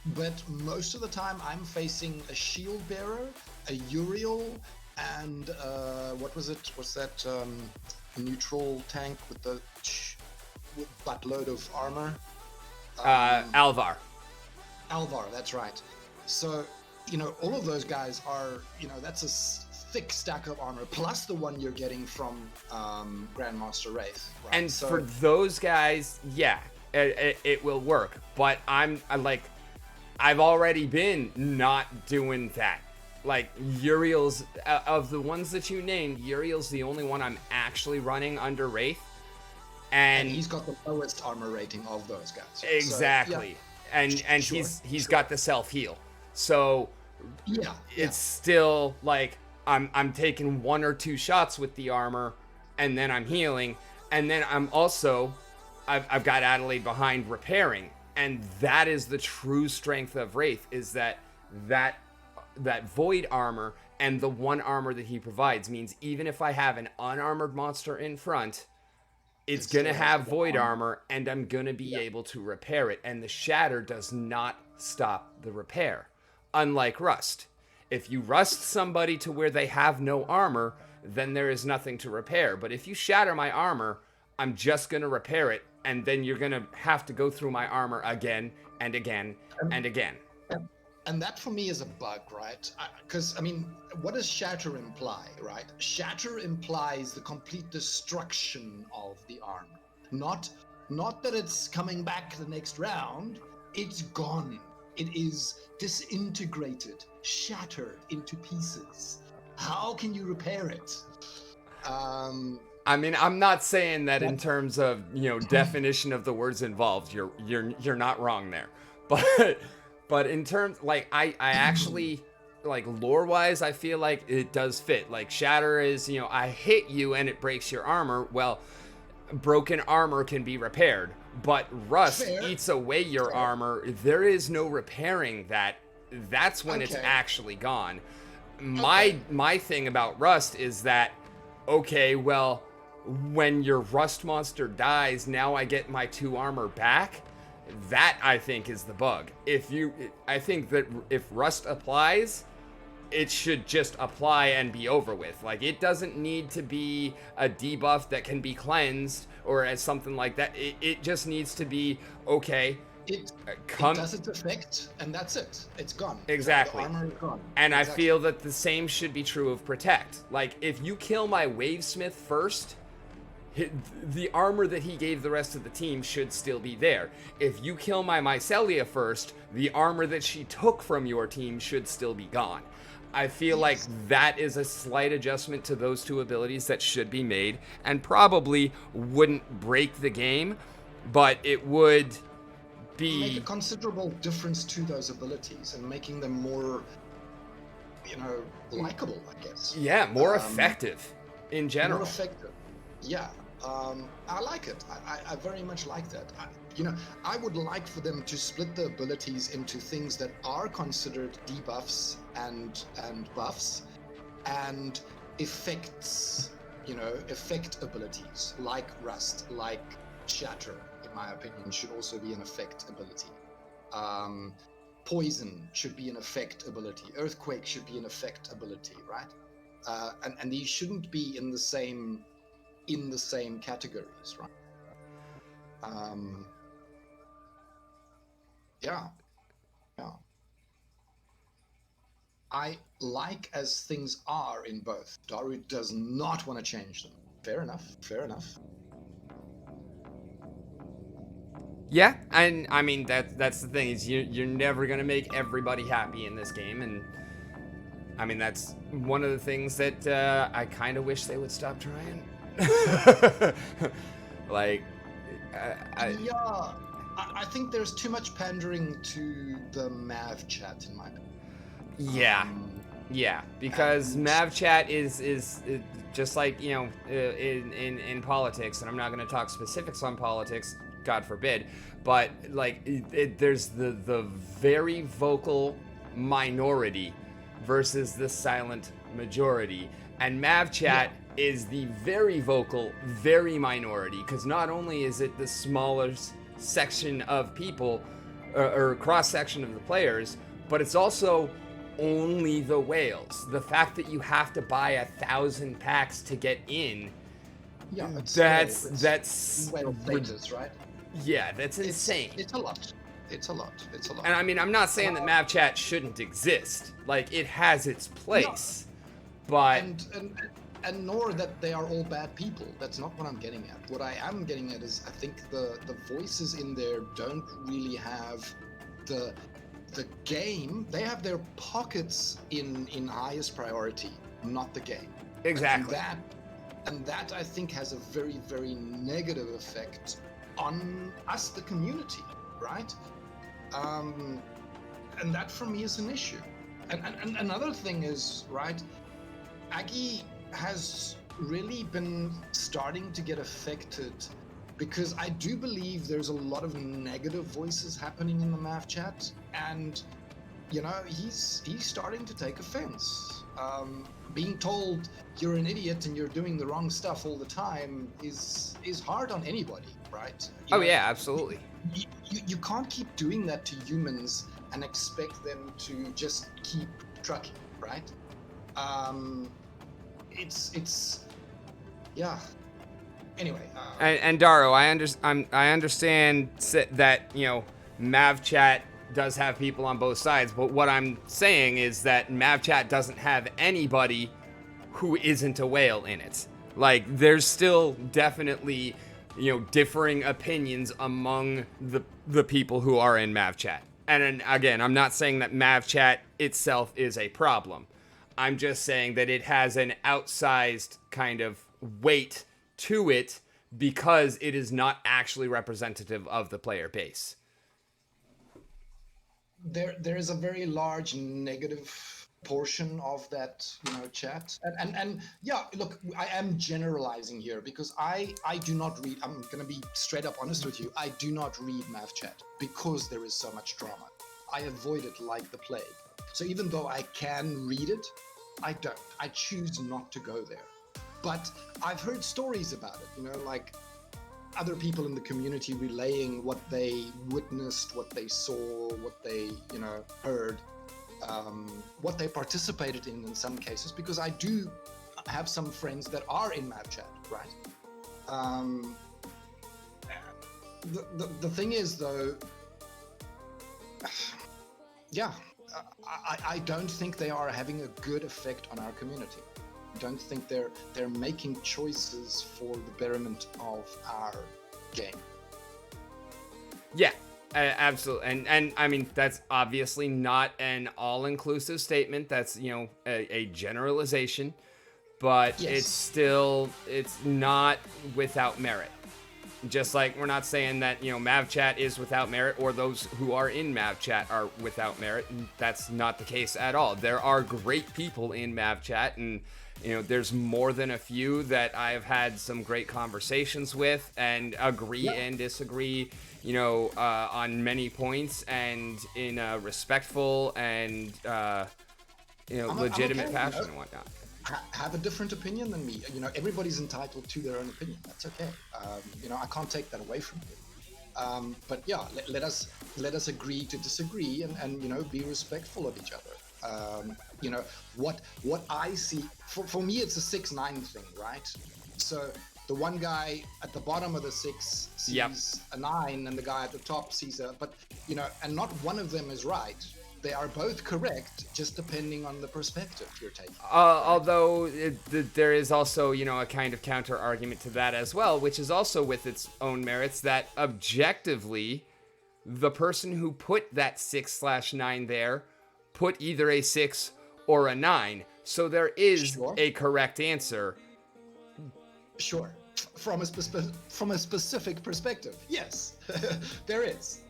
but most of the time I'm facing a shield bearer, a Uriel, and what was it? What's that neutral tank with buttload of armor? Alvar. Alvar, that's right. So, all of those guys are, that's a thick stack of armor, plus the one you're getting from Grandmaster Wraith. Right? And so, for those guys, yeah, it will work. But I've already been not doing that. Like, Uriel's, of the ones that you named, Uriel's the only one I'm actually running under Wraith. And he's got the lowest armor rating of those guys. Exactly. So, yeah. And he's got the self-heal. So it's still like I'm taking 1 or 2 shots with the armor, and then I'm healing, and then I'm also I've got Adelaide behind repairing, and that is the true strength of Wraith, is that Void armor and the 1 armor that he provides means even if I have an unarmored monster in front, it's gonna have Void armor, and I'm gonna be able to repair it, and the Shatter does not stop the repair. Unlike Rust. If you rust somebody to where they have no armor, then there is nothing to repair. But if you shatter my armor, I'm just gonna repair it, and then you're gonna have to go through my armor again and again and again. And that for me is a bug, right? Because, what does Shatter imply, right? Shatter implies the complete destruction of the armor. Not that it's coming back the next round. It's gone. It is disintegrated, shattered into pieces. How can you repair it? I'm not saying that in terms of, definition of the words involved. You're not wrong there. But in terms, like, I actually, like, lore-wise, I feel like it does fit. Like, Shatter is, I hit you and it breaks your armor. Well, broken armor can be repaired. But Rust eats away your armor. There is no repairing that. That's when it's actually gone. My thing about Rust is that, when your Rust monster dies, now I get my 2 armor back. That, I think, is the bug. I think that if Rust applies, it should just apply and be over with. Like, it doesn't need to be a debuff that can be cleansed or as something like that. It just needs to be, it does its effect, and that's it. It's gone. Exactly. The armor is gone. And I feel that the same should be true of Protect. Like, if you kill my Wavesmith first, the armor that he gave the rest of the team should still be there. If you kill my Mycelia first, the armor that she took from your team should still be gone. I feel like that is a slight adjustment to those 2 abilities that should be made, and probably wouldn't break the game, but it would make a considerable difference to those abilities and making them more, likable, I guess. Yeah, more effective in general. More effective. Yeah. I like it. I very much like that. I would like for them to split the abilities into things that are considered debuffs and buffs, and effects. Effect abilities like Rust, like Shatter, in my opinion, should also be an effect ability. Poison should be an effect ability. Earthquake should be an effect ability, right? And these shouldn't be in the same categories, right? Yeah. I like as things are in both. Daru does not want to change them. Fair enough. Yeah, and I mean that's the thing, is you're never gonna make everybody happy in this game, and I mean that's one of the things that I kind of wish they would stop trying. Like, I think there's too much pandering to the Mav chat in my opinion. Yeah, because Mav chat is just like, in politics, and I'm not going to talk specifics on politics, God forbid, but like there's the very vocal minority versus the silent majority, and Mav chat is the very vocal very minority, because not only is it the smallest section of people or cross section of the players, but it's also only the whales. The fact that you have to buy 1,000 packs to get in, that's whale status, right? Yeah, that's insane. It's a lot. And I mean, I'm not saying that Mav chat shouldn't exist. Like, it has its place, but and nor that they are all bad people. That's not what I'm getting at. What I am getting at is I think the voices in there don't really have the game. They have their pockets in highest priority, not the game. Exactly. And that I think has a very, very negative effect on us, the community, right? And that for me is an issue. And another thing is, right, Aggie has really been starting to get affected, because I do believe there's a lot of negative voices happening in the Mav chat, and he's starting to take offense. Being told you're an idiot and you're doing the wrong stuff all the time is hard on anybody, right? Yeah, absolutely. You can't keep doing that to humans and expect them to just keep trucking, right? It's yeah. Anyway. And Daro, I understand that Mav chat does have people on both sides, but what I'm saying is that Mav chat doesn't have anybody who isn't a whale in it. Like, there's still definitely differing opinions among the people who are in Mav chat. And again, I'm not saying that Mav chat itself is a problem. I'm just saying that it has an outsized kind of weight to it because it is not actually representative of the player base. There is a very large negative portion of that chat, and yeah, look, I am generalizing here because I do not read. I'm gonna be straight up honest with you. I do not read Mav chat because there is so much drama. I avoid it like the plague. So even though I can read it, I don't. I choose not to go there. But I've heard stories about it, like other people in the community relaying what they witnessed, what they saw, what they, heard, what they participated in some cases, because I do have some friends that are in Mav chat, right? The thing is, though, yeah, I don't think they are having a good effect on our community. I don't think they're making choices for the betterment of our game. Yeah, absolutely. And I mean, that's obviously not an all-inclusive statement. That's, a generalization, but yes. It's not without merit. Just like we're not saying that, Mav chat is without merit, or those who are in Mav chat are without merit. That's not the case at all. There are great people in Mav chat, and there's more than a few that I've had some great conversations with and agree and disagree, on many points and in a respectful and, legitimate fashion and whatnot. Have a different opinion than me. Everybody's entitled to their own opinion. That's okay. I can't take that away from you. But yeah, let us agree to disagree and be respectful of each other. What I see for me, it's a 6-9 thing, right? So the one guy at the bottom of the 6 sees a 9, and the guy at the top sees and not one of them is right. They are both correct, just depending on the perspective you're taking. Although there is also, a kind of counter argument to that as well, which is also with its own merits, that objectively, the person who put that 6/9 there put either a 6 or a 9. So there is a correct answer. Sure. From a specific perspective, yes, there is.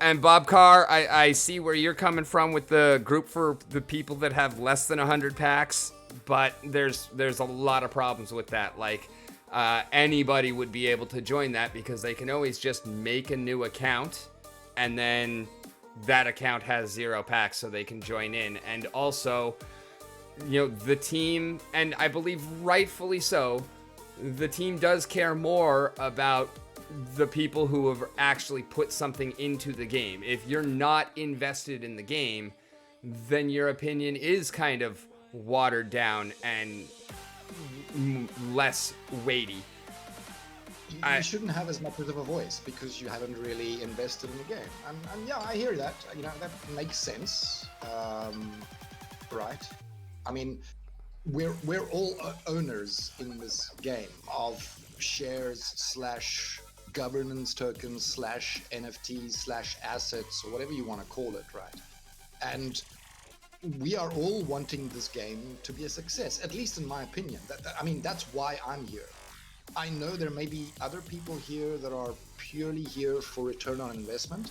And Bob Carr, I see where you're coming from with the group for the people that have less than 100 packs, but there's a lot of problems with that. Like, anybody would be able to join that because they can always just make a new account, and then that account has 0 packs, so they can join in. And also, the team, and I believe rightfully so, the team does care more about the people who have actually put something into the game. If you're not invested in the game, then your opinion is kind of watered down and less weighty. You shouldn't have as much of a voice because you haven't really invested in the game. And yeah, I hear that. That makes sense, right? I mean, we're all owners in this game of shares / governance tokens / NFTs / assets, or whatever you want to call it, right? And we are all wanting this game to be a success, at least in my opinion. That's why I'm here. I know there may be other people here that are purely here for return on investment,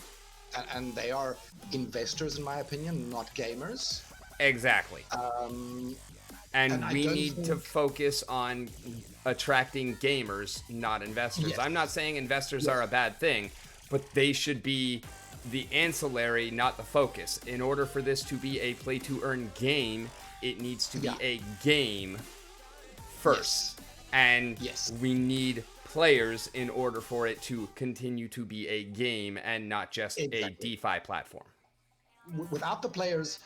and they are investors, in my opinion, not gamers. Exactly. And we need to focus on attracting gamers, not investors. Yes. I'm not saying investors are a bad thing, but they should be the ancillary, not the focus. In order for this to be a play-to-earn game, it needs to be a game first. Yes. And we need players in order for it to continue to be a game and not just a DeFi platform. Without the players,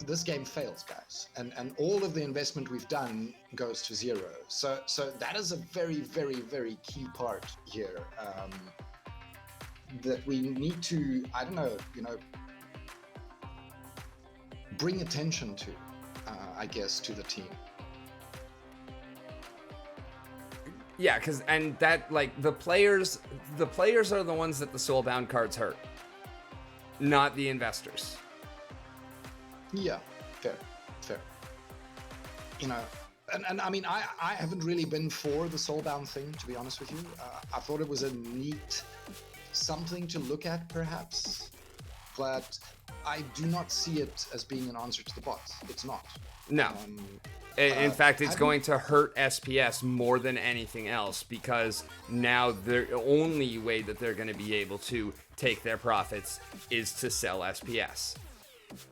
this game fails, guys, and all of the investment we've done goes to 0. So that is a very, very, very key part here, that we need to, bring attention to, I guess, to the team. Yeah, the players are the ones that the soulbound cards hurt, not the investors. Yeah, fair. And I mean, I haven't really been for the soulbound thing, to be honest with you. I thought it was a neat something to look at, perhaps, but I do not see it as being an answer to the bots. It's not. No. In fact, it's going to hurt SPS more than anything else, because now the only way that they're going to be able to take their profits is to sell SPS.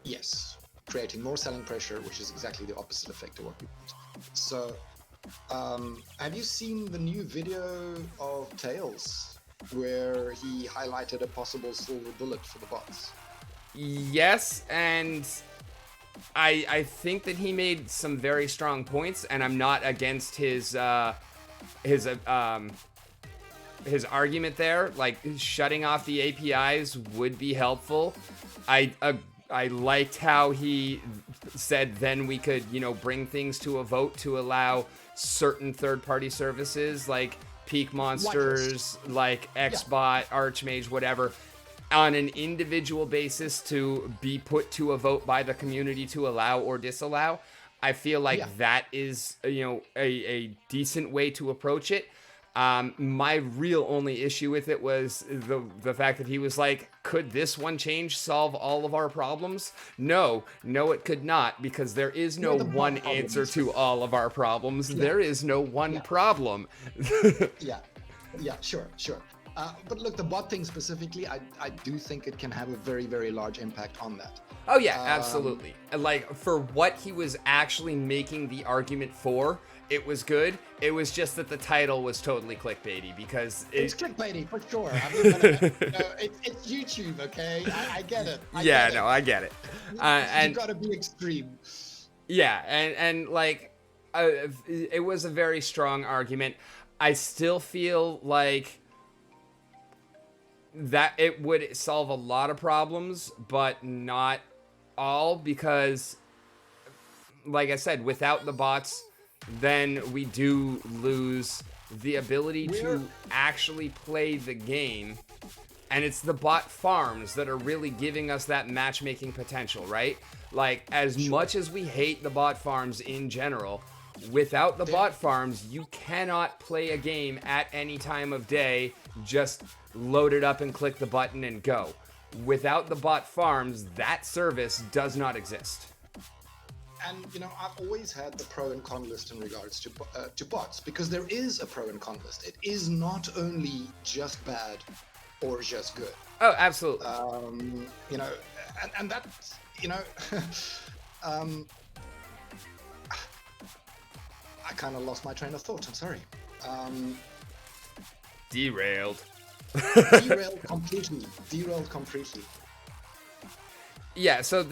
Yes. Creating more selling pressure, which is exactly the opposite effect of what we want. So, have you seen the new video of Tails, where he highlighted a possible silver bullet for the bots? Yes, and I think that he made some very strong points, and I'm not against his argument there. Like, shutting off the APIs would be helpful. I liked how he said then we could, bring things to a vote to allow certain third-party services like Peak Monsters, like Xbot, Archmage, whatever, on an individual basis to be put to a vote by the community to allow or disallow. I feel like that is, a decent way to approach it. My real only issue with it was the fact that he was like, could this one change solve all of our problems? No, it could not, because there is no one answer to all of our problems. Yeah. There is no one problem. Yeah, sure. But look, the bot thing specifically, I do think it can have a very, very large impact on that. Oh yeah, absolutely. Like, for what he was actually making the argument for, it was good. It was just that the title was totally clickbaity, because it's clickbaity for sure. It's YouTube, okay? I get it. I get it. And you gotta be extreme. Yeah, and like, it was a very strong argument. I still feel like that it would solve a lot of problems, but not all, because, like I said, without the bots, then we do lose the ability to actually play the game. And it's the bot farms that are really giving us that matchmaking potential, right? Like, as much as we hate the bot farms in general, without the bot farms, you cannot play a game at any time of day. Just load it up and click the button and go. Without the bot farms, that service does not exist. And, I've always had the pro and con list in regards to bots, because there is a pro and con list. It is not only just bad or just good. Oh, absolutely. And that's, I kind of lost my train of thought. I'm sorry. Derailed. Derailed completely. Yeah, so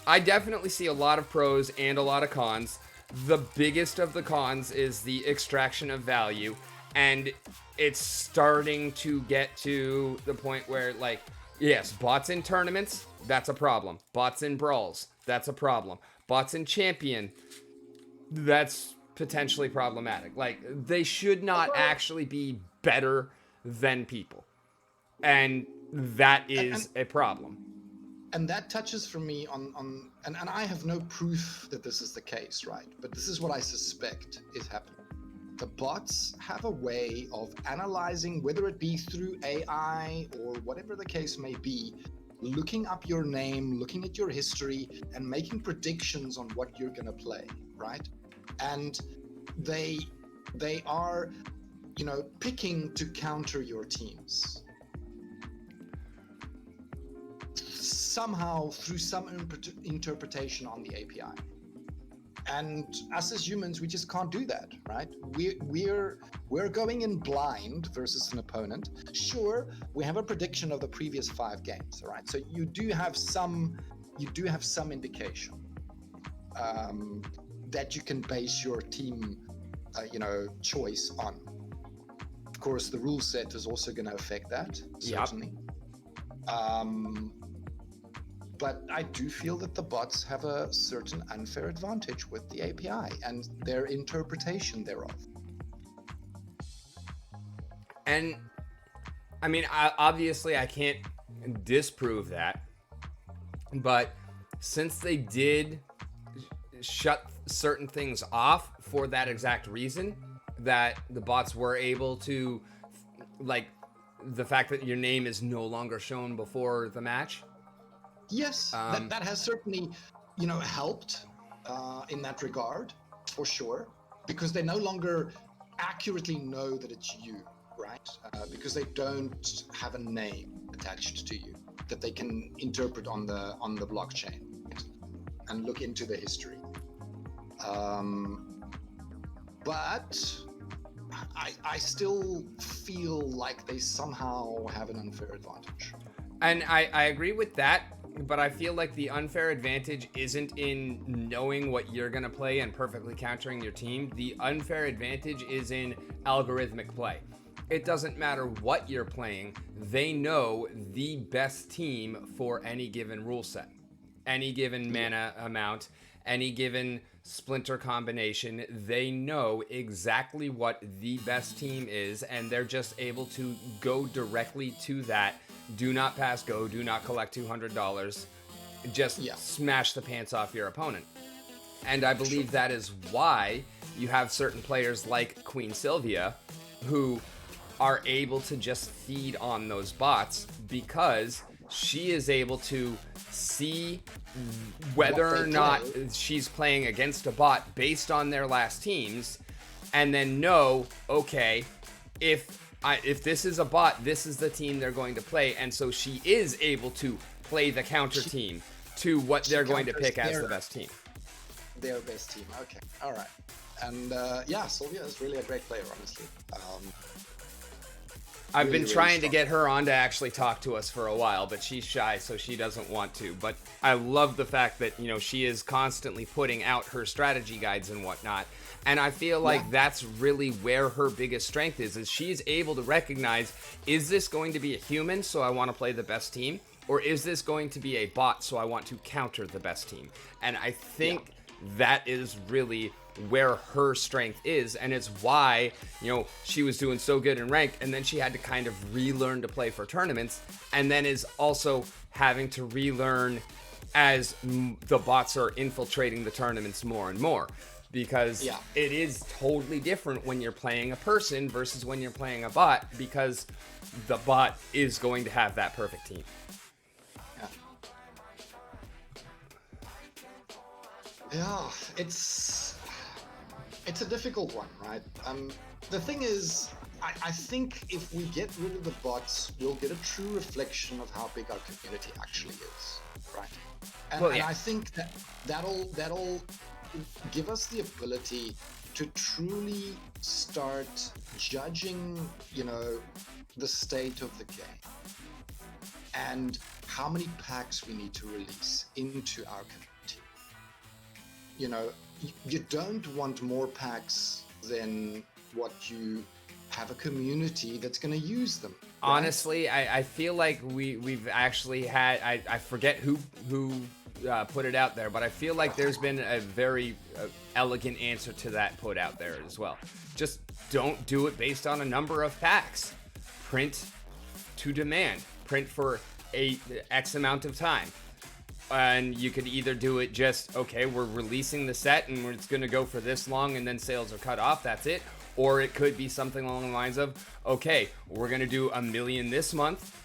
I definitely see a lot of pros and a lot of cons. The biggest of the cons is the extraction of value, and it's starting to get to the point where, like, yes, bots in tournaments, that's a problem. Bots in brawls, that's a problem. Bots in champion, that's potentially problematic. Like, they should not actually be better than people. And that is a problem. And that touches for me on and I have no proof that this is the case, right? But this is what I suspect is happening. The bots have a way of analyzing, whether it be through AI or whatever the case may be, looking up your name, looking at your history, and making predictions on what you're going to play, right? And they are, picking to counter your teams. Somehow through some interpretation on the API. And us as humans, we just can't do that, right? We're going in blind versus an opponent. Sure, we have a prediction of the previous 5 games, all right? So you do have some indication that you can base your team, choice on. Of course, the rule set is also going to affect that, certainly. Yep. But I do feel that the bots have a certain unfair advantage with the API and their interpretation thereof. And, obviously I can't disprove that, but since they did shut certain things off for that exact reason, that the bots were able to, like, the fact that your name is no longer shown before the match. Yes, that has certainly, helped in that regard, for sure, because they no longer accurately know that it's you, right? Because they don't have a name attached to you that they can interpret on the blockchain, right? And look into the history. But I still feel like they somehow have an unfair advantage. And I agree with that. But I feel like the unfair advantage isn't in knowing what you're going to play and perfectly countering your team. The unfair advantage is in algorithmic play. It doesn't matter what you're playing. They know the best team for any given rule set, any given mana amount, any given splinter combination. They know exactly what the best team is, and they're just able to go directly to that. Do not pass go, do not collect $200, just smash the pants off your opponent. And I believe that is why you have certain players like Queen Sylvia who are able to just feed on those bots because she is able to see whether or not she's playing against a bot based on their last teams, and then know, okay, if this is a bot, this is the team they're going to play, and so she is able to play the counter team to what they're going to pick as the best team. Their best team. Okay, all right. And yeah, Sylvia is really a great player, honestly. I've been trying to get her on to actually talk to us for a while, but she's shy, so she doesn't want to. But I love the fact that, you know, she is constantly putting out her strategy guides and whatnot. And I feel like that's really where her biggest strength is she's able to recognize, is this going to be a human, so I want to play the best team? Or is this going to be a bot, so I want to counter the best team? And I think that is really where her strength is, and it's why, you know, she was doing so good in ranked, and then she had to kind of relearn to play for tournaments, and then is also having to relearn as the bots are infiltrating the tournaments more and more, because it is totally different when you're playing a person versus when you're playing a bot, because the bot is going to have that perfect team. Yeah, it's a difficult one, right? The thing is, I think if we get rid of the bots, we'll get a true reflection of how big our community actually is, right? And, and I think that'll give us the ability to truly start judging, you know, the state of the game and how many packs we need to release into our community. You know, you don't want more packs than what you have a community that's going to use them. Right? Honestly, I feel like we've actually had, I forget who put it out there, but I feel like there's been a very elegant answer to that put out there as well. Just don't do it based on a number of packs. Print to demand. Print for a X amount of time. And you could either do it just, okay, we're releasing the set and it's going to go for this long and then sales are cut off, that's it. Or it could be something along the lines of, okay, we're going to do 1 million this month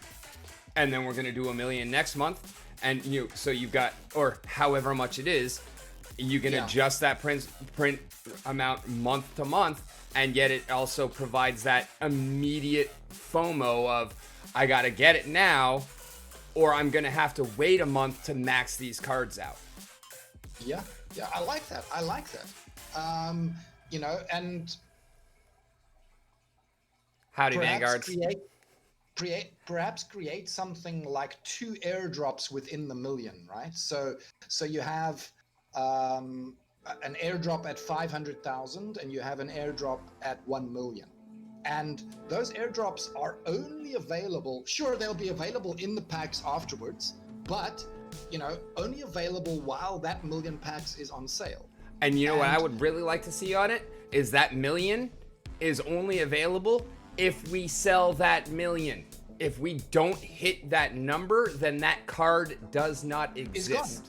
and then we're going to do 1 million next month. And so you've got, or however much it is, you can adjust that print amount month to month, and yet it also provides that immediate FOMO of, I got to get it now, or I'm going to have to wait a month to max these cards out. Yeah, I like that. You know, and howdy, Vanguards. Perhaps create something like 2 airdrops within the million, right? So you have an airdrop at 500,000 and you have an airdrop at 1 million. And those airdrops are only available, sure, they'll be available in the packs afterwards, but, you know, only available while that 1 million packs is on sale. And you know what I would really like to see on it? Is that 1 million is only available if we sell that 1 million. If we don't hit that number, then that card does not exist. It's gone.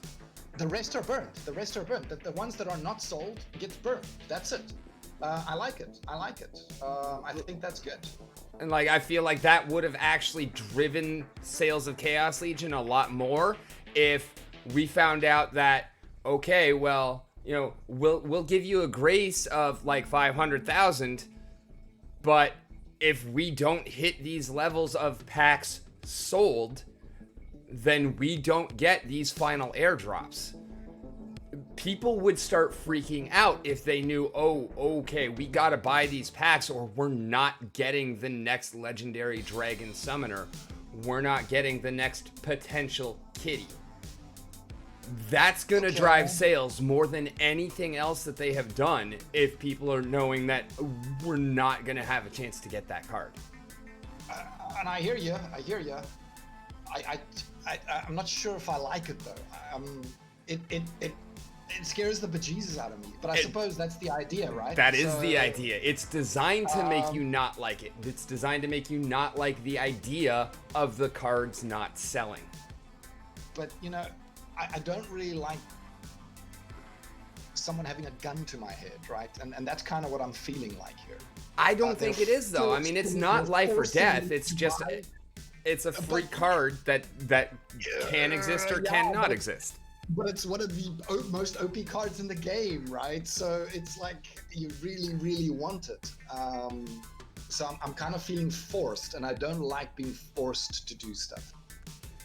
The rest are burned. The ones that are not sold gets burned. That's it. I like it. I think that's good. And like, I feel like that would have actually driven sales of Chaos Legion a lot more if we found out that, okay, well, you know, we'll give you a grace of like 500,000, but if we don't hit these levels of packs sold, then we don't get these final airdrops. People would start freaking out if they knew, oh, okay, we gotta buy these packs or we're not getting the next legendary dragon summoner. We're not getting the next potential kitty. That's gonna drive sales more than anything else that they have done if people are knowing that we're not gonna have a chance to get that card. And I hear you. I'm not sure if I like it though. It scares the bejesus out of me, but I suppose that's the idea, right? That is the idea. It's designed to make you not like it. It's designed to make you not like the idea of the cards not selling. But, you know, I don't really like someone having a gun to my head, right? And that's kind of what I'm feeling like here. I don't They're think it is though. I mean, it's not life or death. It's just it's a free card that can exist or cannot exist. But it's one of the most OP cards in the game, right? So it's like you really, really want it. So I'm kind of feeling forced, and I don't like being forced to do stuff.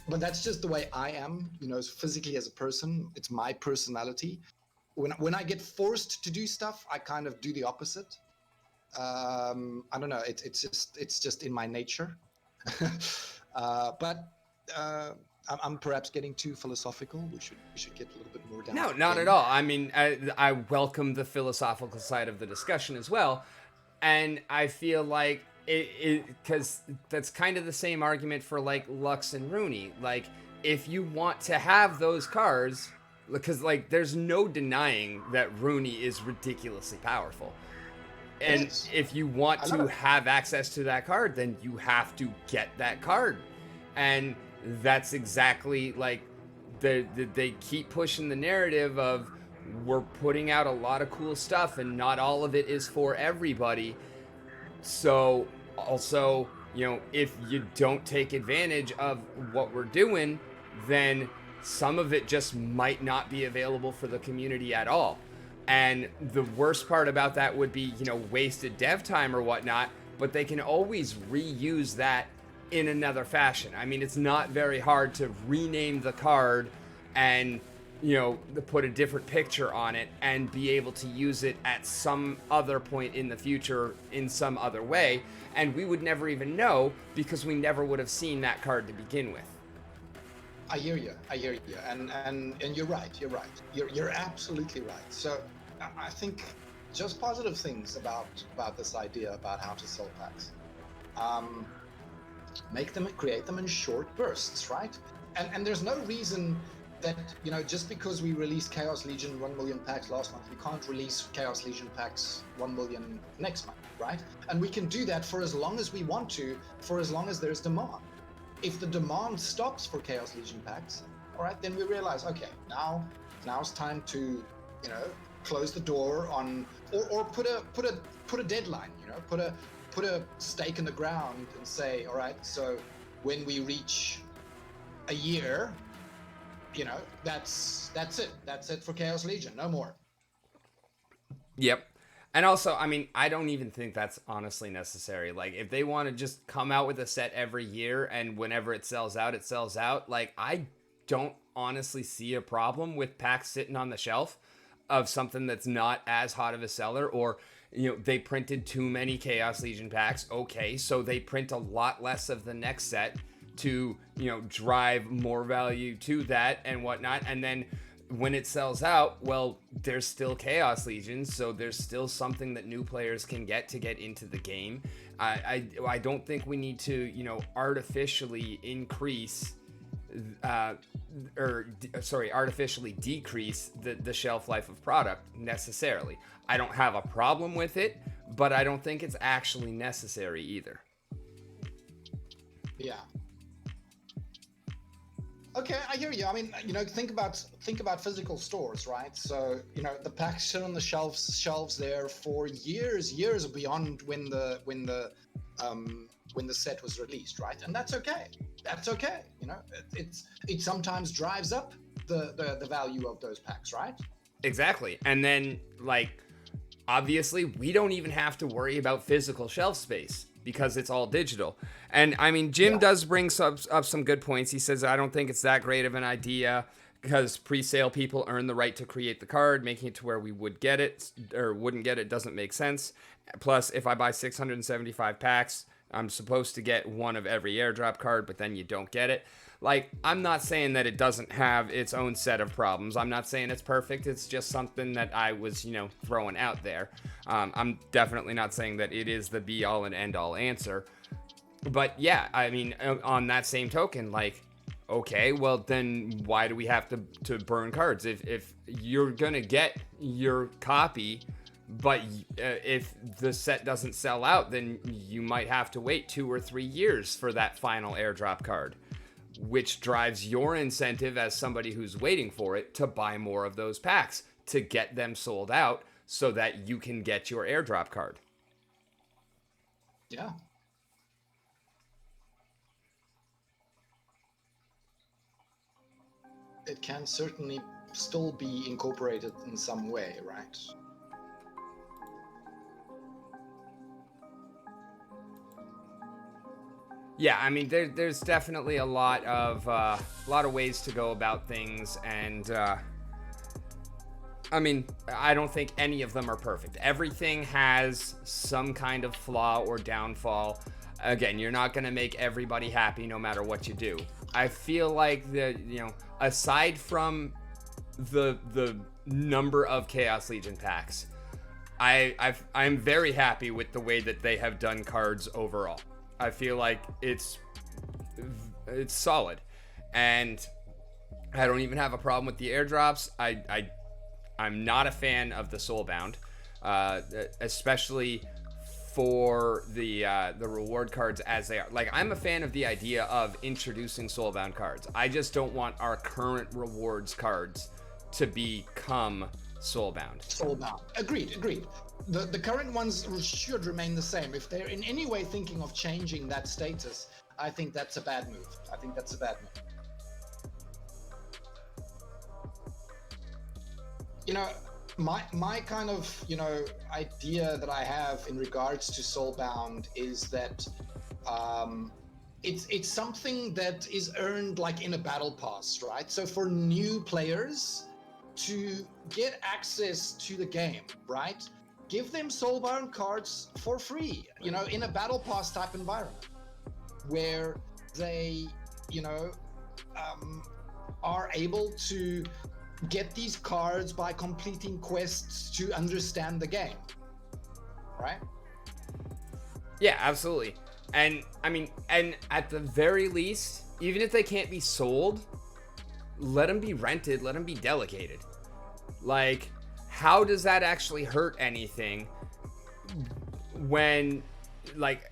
But that's just the way I am, you know, physically as a person. It's my personality. When I get forced to do stuff, I kind of do the opposite. I don't know. It's just in my nature. But I'm perhaps getting too philosophical. We should get a little bit more down. No, not at all. I mean, I welcome the philosophical side of the discussion as well, and I feel like because that's kind of the same argument for like Lux and Rooney. Like, if you want to have those cards, because like there's no denying that Rooney is ridiculously powerful. And if you want to have access to that card, then you have to get that card. And that's exactly like they keep pushing the narrative of we're putting out a lot of cool stuff and not all of it is for everybody. So also, you know, if you don't take advantage of what we're doing, then some of it just might not be available for the community at all. And the worst part about that would be, you know, wasted dev time or whatnot, but they can always reuse that in another fashion. I mean, it's not very hard to rename the card and, you know, put a different picture on it and be able to use it at some other point in the future in some other way. And we would never even know because we never would have seen that card to begin with. I hear you, and you're right. You're absolutely right. So I think just positive things about this idea about how to sell packs. Create them in short bursts, right? And there's no reason that, you know, just because we released Chaos Legion 1 million packs last month, we can't release Chaos Legion packs 1 million next month, right? And we can do that for as long as we want to, for as long as there's demand. If the demand stops for Chaos Legion packs, all right, then we realize, okay, now's time to, you know, close the door on, or put a deadline, you know, put a stake in the ground and say, all right, so when we reach a year, you know, that's it for Chaos Legion, no more. Yep. And also, I mean, I don't even think that's honestly necessary. Like, if they want to just come out with a set every year and whenever it sells out, it sells out. Like, I don't honestly see a problem with packs sitting on the shelf of something that's not as hot of a seller, or, you know, they printed too many Chaos Legion packs. Okay, so they print a lot less of the next set to, you know, drive more value to that and whatnot. And then when it sells out, well, there's still Chaos Legions, so there's still something that new players can get to get into the game. I don't think we need to, you know, artificially increase artificially decrease the shelf life of product necessarily. I don't have a problem with it, but I don't think it's actually necessary either. Yeah. Okay, I hear you. I mean, you know, think about physical stores, right? So, you know, the packs sit on the shelves there for years beyond when the set was released, right? And that's okay. That's okay. You know, it sometimes drives up the value of those packs, right? Exactly. And then, like, obviously, we don't even have to worry about physical shelf space because it's all digital. And I mean, Jim does bring up some good points. He says, I don't think it's that great of an idea because pre-sale people earn the right to create the card, making it to where we would get it or wouldn't get it doesn't make sense. Plus, if I buy 675 packs, I'm supposed to get one of every airdrop card, but then you don't get it. Like, I'm not saying that it doesn't have its own set of problems. I'm not saying it's perfect. It's just something that I was, you know, throwing out there. I'm definitely not saying that it is the be-all and end-all answer. But yeah, I mean, on that same token, like, okay, well, then why do we have to burn cards? If you're going to get your copy, but if the set doesn't sell out, then you might have to wait 2 or 3 years for that final airdrop card, which drives your incentive as somebody who's waiting for it to buy more of those packs to get them sold out so that you can get your airdrop card. Yeah. It can certainly still be incorporated in some way, right? Yeah, I mean, there's definitely a lot of ways to go about things, and I mean, I don't think any of them are perfect. Everything has some kind of flaw or downfall. Again, you're not gonna make everybody happy no matter what you do. I feel like aside from the number of Chaos Legion packs, I'm very happy with the way that they have done cards overall. I feel like it's solid, and I don't even have a problem with the airdrops. I'm not a fan of the Soulbound, especially for the reward cards as they are. Like, I'm a fan of the idea of introducing Soulbound cards. I just don't want our current rewards cards to become Soulbound. Soulbound. Agreed. The current ones should remain the same. If they're in any way thinking of changing that status, I think that's a bad move. You know, my kind of, idea that I have in regards to Soulbound is that it's something that is earned like in a battle pass, right? So for new players to get access to the game, right? Give them Soulbound cards for free, in a battle pass type environment where they, are able to get these cards by completing quests to understand the game, right? Yeah, absolutely. And I mean, and at the very least, even if they can't be sold, let them be rented, let them be delegated. Like, how does that actually hurt anything when, like,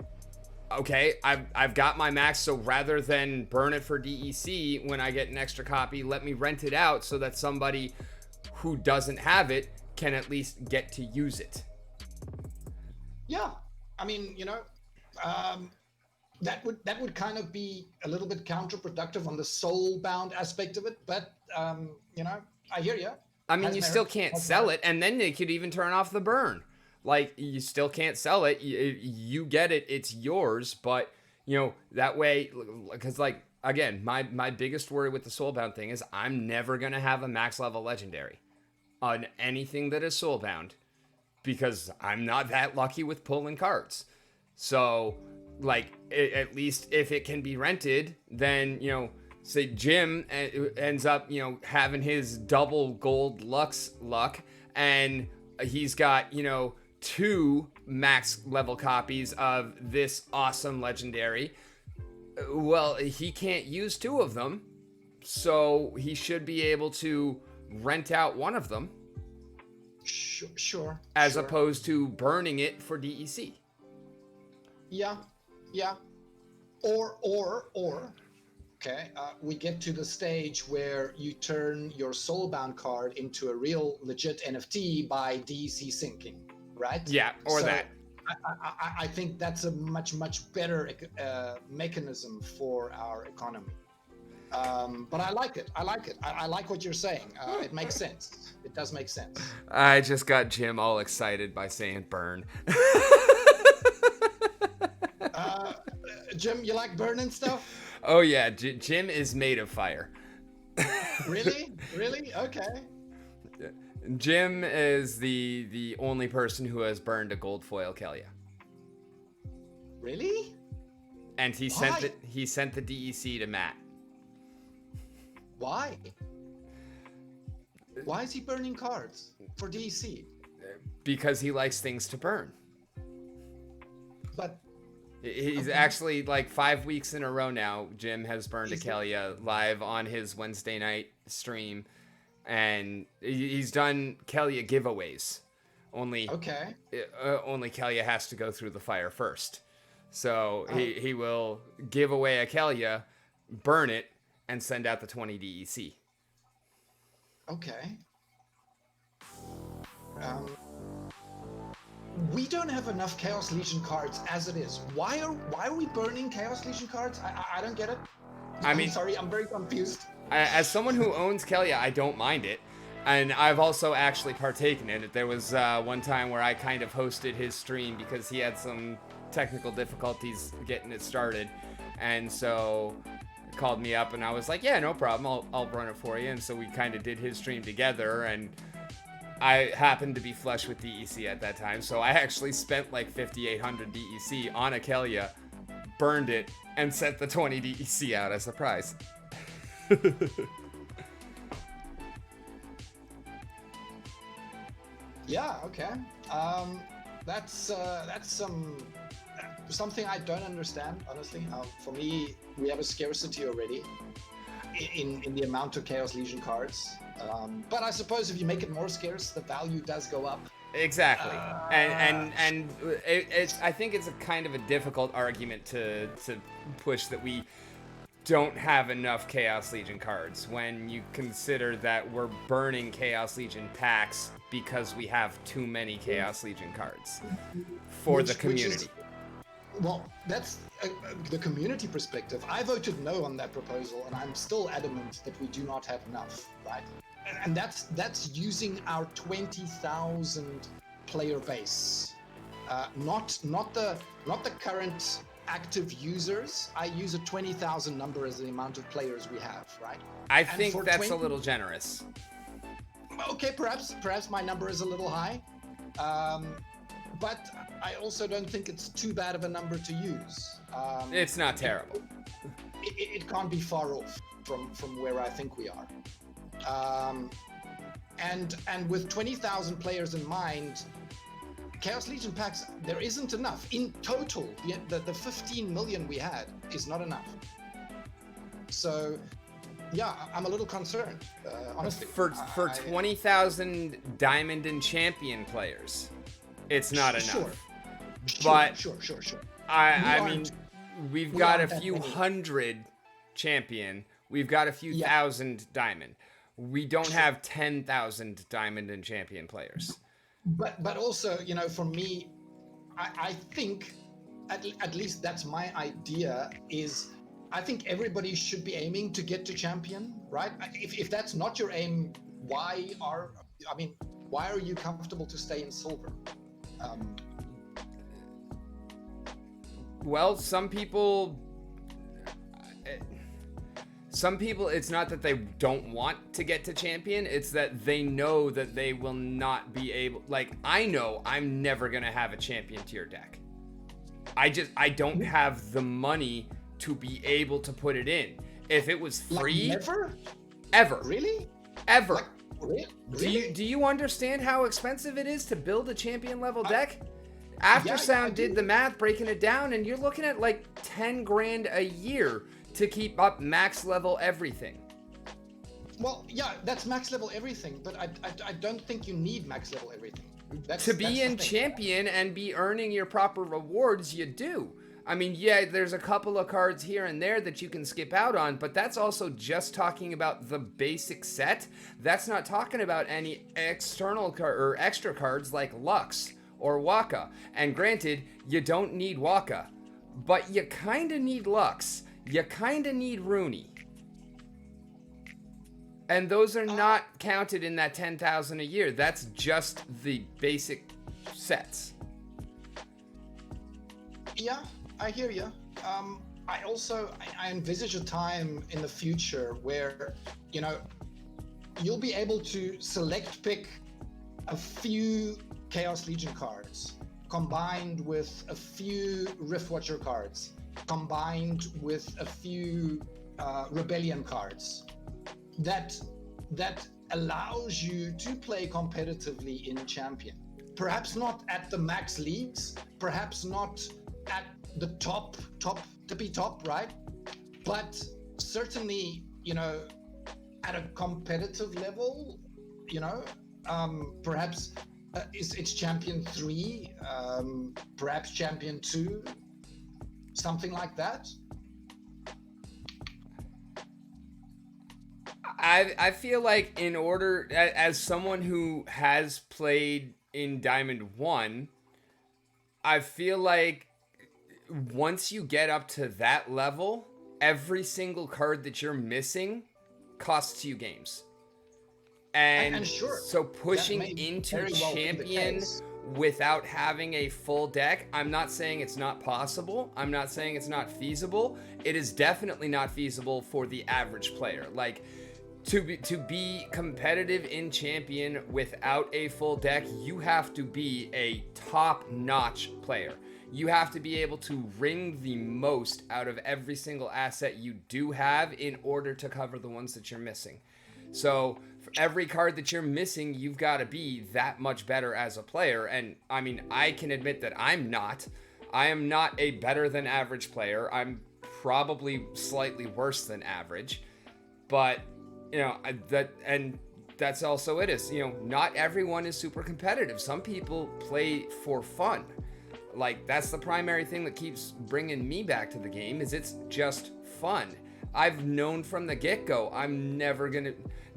okay, I've got my max, so rather than burn it for DEC when I get an extra copy, let me rent it out so that somebody who doesn't have it can at least get to use it. Yeah, I mean, that would kind of be a little bit counterproductive on the Soulbound aspect of it, but I hear you. I mean, you still can't sell it, and then they could even turn off the burn. Like, you still can't sell it. You get it, it's yours, but, that way, because, like, again, my biggest worry with the Soulbound thing is I'm never going to have a max level legendary on anything that is Soulbound because I'm not that lucky with pulling cards. So, like, at least if it can be rented, then, say Jim ends up, having his double gold Lux luck, and he's got, 2 max level copies of this awesome legendary. Well, he can't use 2 of them, so he should be able to rent out one of them. Sure. As opposed to burning it for DEC. Yeah. Or okay, we get to the stage where you turn your Soulbound card into a real legit NFT by DEC syncing, right? Yeah, or so that. I think that's a much better mechanism for our economy. But I like it. I like what you're saying. It makes sense. It does make sense. I just got Jim all excited by saying burn. Jim, you like burning stuff? Oh yeah, Jim is made of fire. Really? Okay. Jim is the only person who has burned a gold foil Kelia. Really? And he sent the DEC to Matt. Why? Why is he burning cards for DEC? Because he likes things to burn. But he's actually, like, 5 weeks in a row now, Jim has burned a Kelia live on his Wednesday night stream. And he's done Kelia giveaways. Only Kelia has to go through the fire first. So he will give away a Kelia, burn it, and send out the 20 DEC. Okay. we don't have enough Chaos Legion cards as it is. Why are we burning Chaos Legion cards? I don't get it. I'm sorry, I'm very confused. As someone who owns Kelia, I don't mind it. And I've also actually partaken in it. There was one time where I kind of hosted his stream because he had some technical difficulties getting it started. And so he called me up and I was like, yeah, no problem. I'll run it for you. And so we kind of did his stream together. And I happened to be flush with DEC at that time. So I actually spent like 5,800 DEC on a Kelia, burned it, and sent the 20 DEC out as a prize. Yeah, okay. That's something I don't understand, honestly. For me, we have a scarcity already in the amount of Chaos Legion cards. But I suppose if you make it more scarce, the value does go up. Exactly, and it's I think it's a kind of a difficult argument to push that we don't have enough Chaos Legion cards when you consider that we're burning Chaos Legion packs because we have too many Chaos Legion cards for the community. Well, that's the community perspective. I voted no on that proposal, and I'm still adamant that we do not have enough, right? And that's using our 20,000 player base, not the current active users. I use a 20,000 number as the amount of players we have, right? I think that's a little generous. Okay, perhaps my number is a little high, but I also don't think it's too bad of a number to use. It's not terrible. It can't be far off from where I think we are. And with 20,000 players in mind, Chaos Legion packs, there isn't enough. In total, the 15 million we had is not enough. So, yeah, I'm a little concerned, honestly. For 20,000 Diamond and Champion players, it's not enough. Sure. I mean, we've got a few hundred Champion. We've got a few thousand Diamond. We don't have 10,000 Diamond and Champion players. But also, for me, I think, at least that's my idea, is I think everybody should be aiming to get to Champion, right? If that's not your aim, why are you comfortable to stay in Silver? Well, some people, it's not that they don't want to get to Champion, it's that they know that they will not be able, like, I know I'm never going to have a Champion tier deck. I don't have the money to be able to put it in. If it was free... Like never? Ever. Really? Ever. Like, really? Do you understand how expensive it is to build a Champion level deck? Aftersound did the math breaking it down, and you're looking at like 10 grand a year to keep up max level everything. Well, yeah, that's max level everything, but I don't think you need max level everything. To be in Champion and be earning your proper rewards, you do. I mean, yeah, there's a couple of cards here and there that you can skip out on, but that's also just talking about the basic set. That's not talking about any external or extra cards like Lux or Waka. And granted, you don't need Waka, but you kind of need Lux. You kind of need Rooney. And those are not counted in that 10,000 a year. That's just the basic sets. Yeah, I hear you. I envisage a time in the future where, you'll be able to select pick a few Chaos Legion cards combined with a few Rift Watcher cards combined with a few Rebellion cards that allows you to play competitively in Champion. Perhaps not at the max leagues, perhaps not at the tippy top, right? But certainly, at a competitive level, perhaps it's Champion 3, perhaps Champion 2, something like that. I feel like as someone who has played in Diamond 1, I feel like once you get up to that level, every single card that you're missing costs you games. And sure, so pushing that may into very well be the champion case. without having a full deck, I'm not saying it's not possible. I'm not saying it's not feasible. It is definitely not feasible for the average player. Like, to be competitive in champion without a full deck, you have to be a top-notch player. You have to be able to wring the most out of every single asset you do have in order to cover the ones that you're missing. So for every card that you're missing, you've got to be that much better as a player. And I mean, I can admit that I am not a better than average player. I'm probably slightly worse than average, but you know, that's also it is, you know, not everyone is super competitive. Some people play for fun. Like, that's the primary thing that keeps bringing me back to the game, is it's just fun. I've known from the get-go,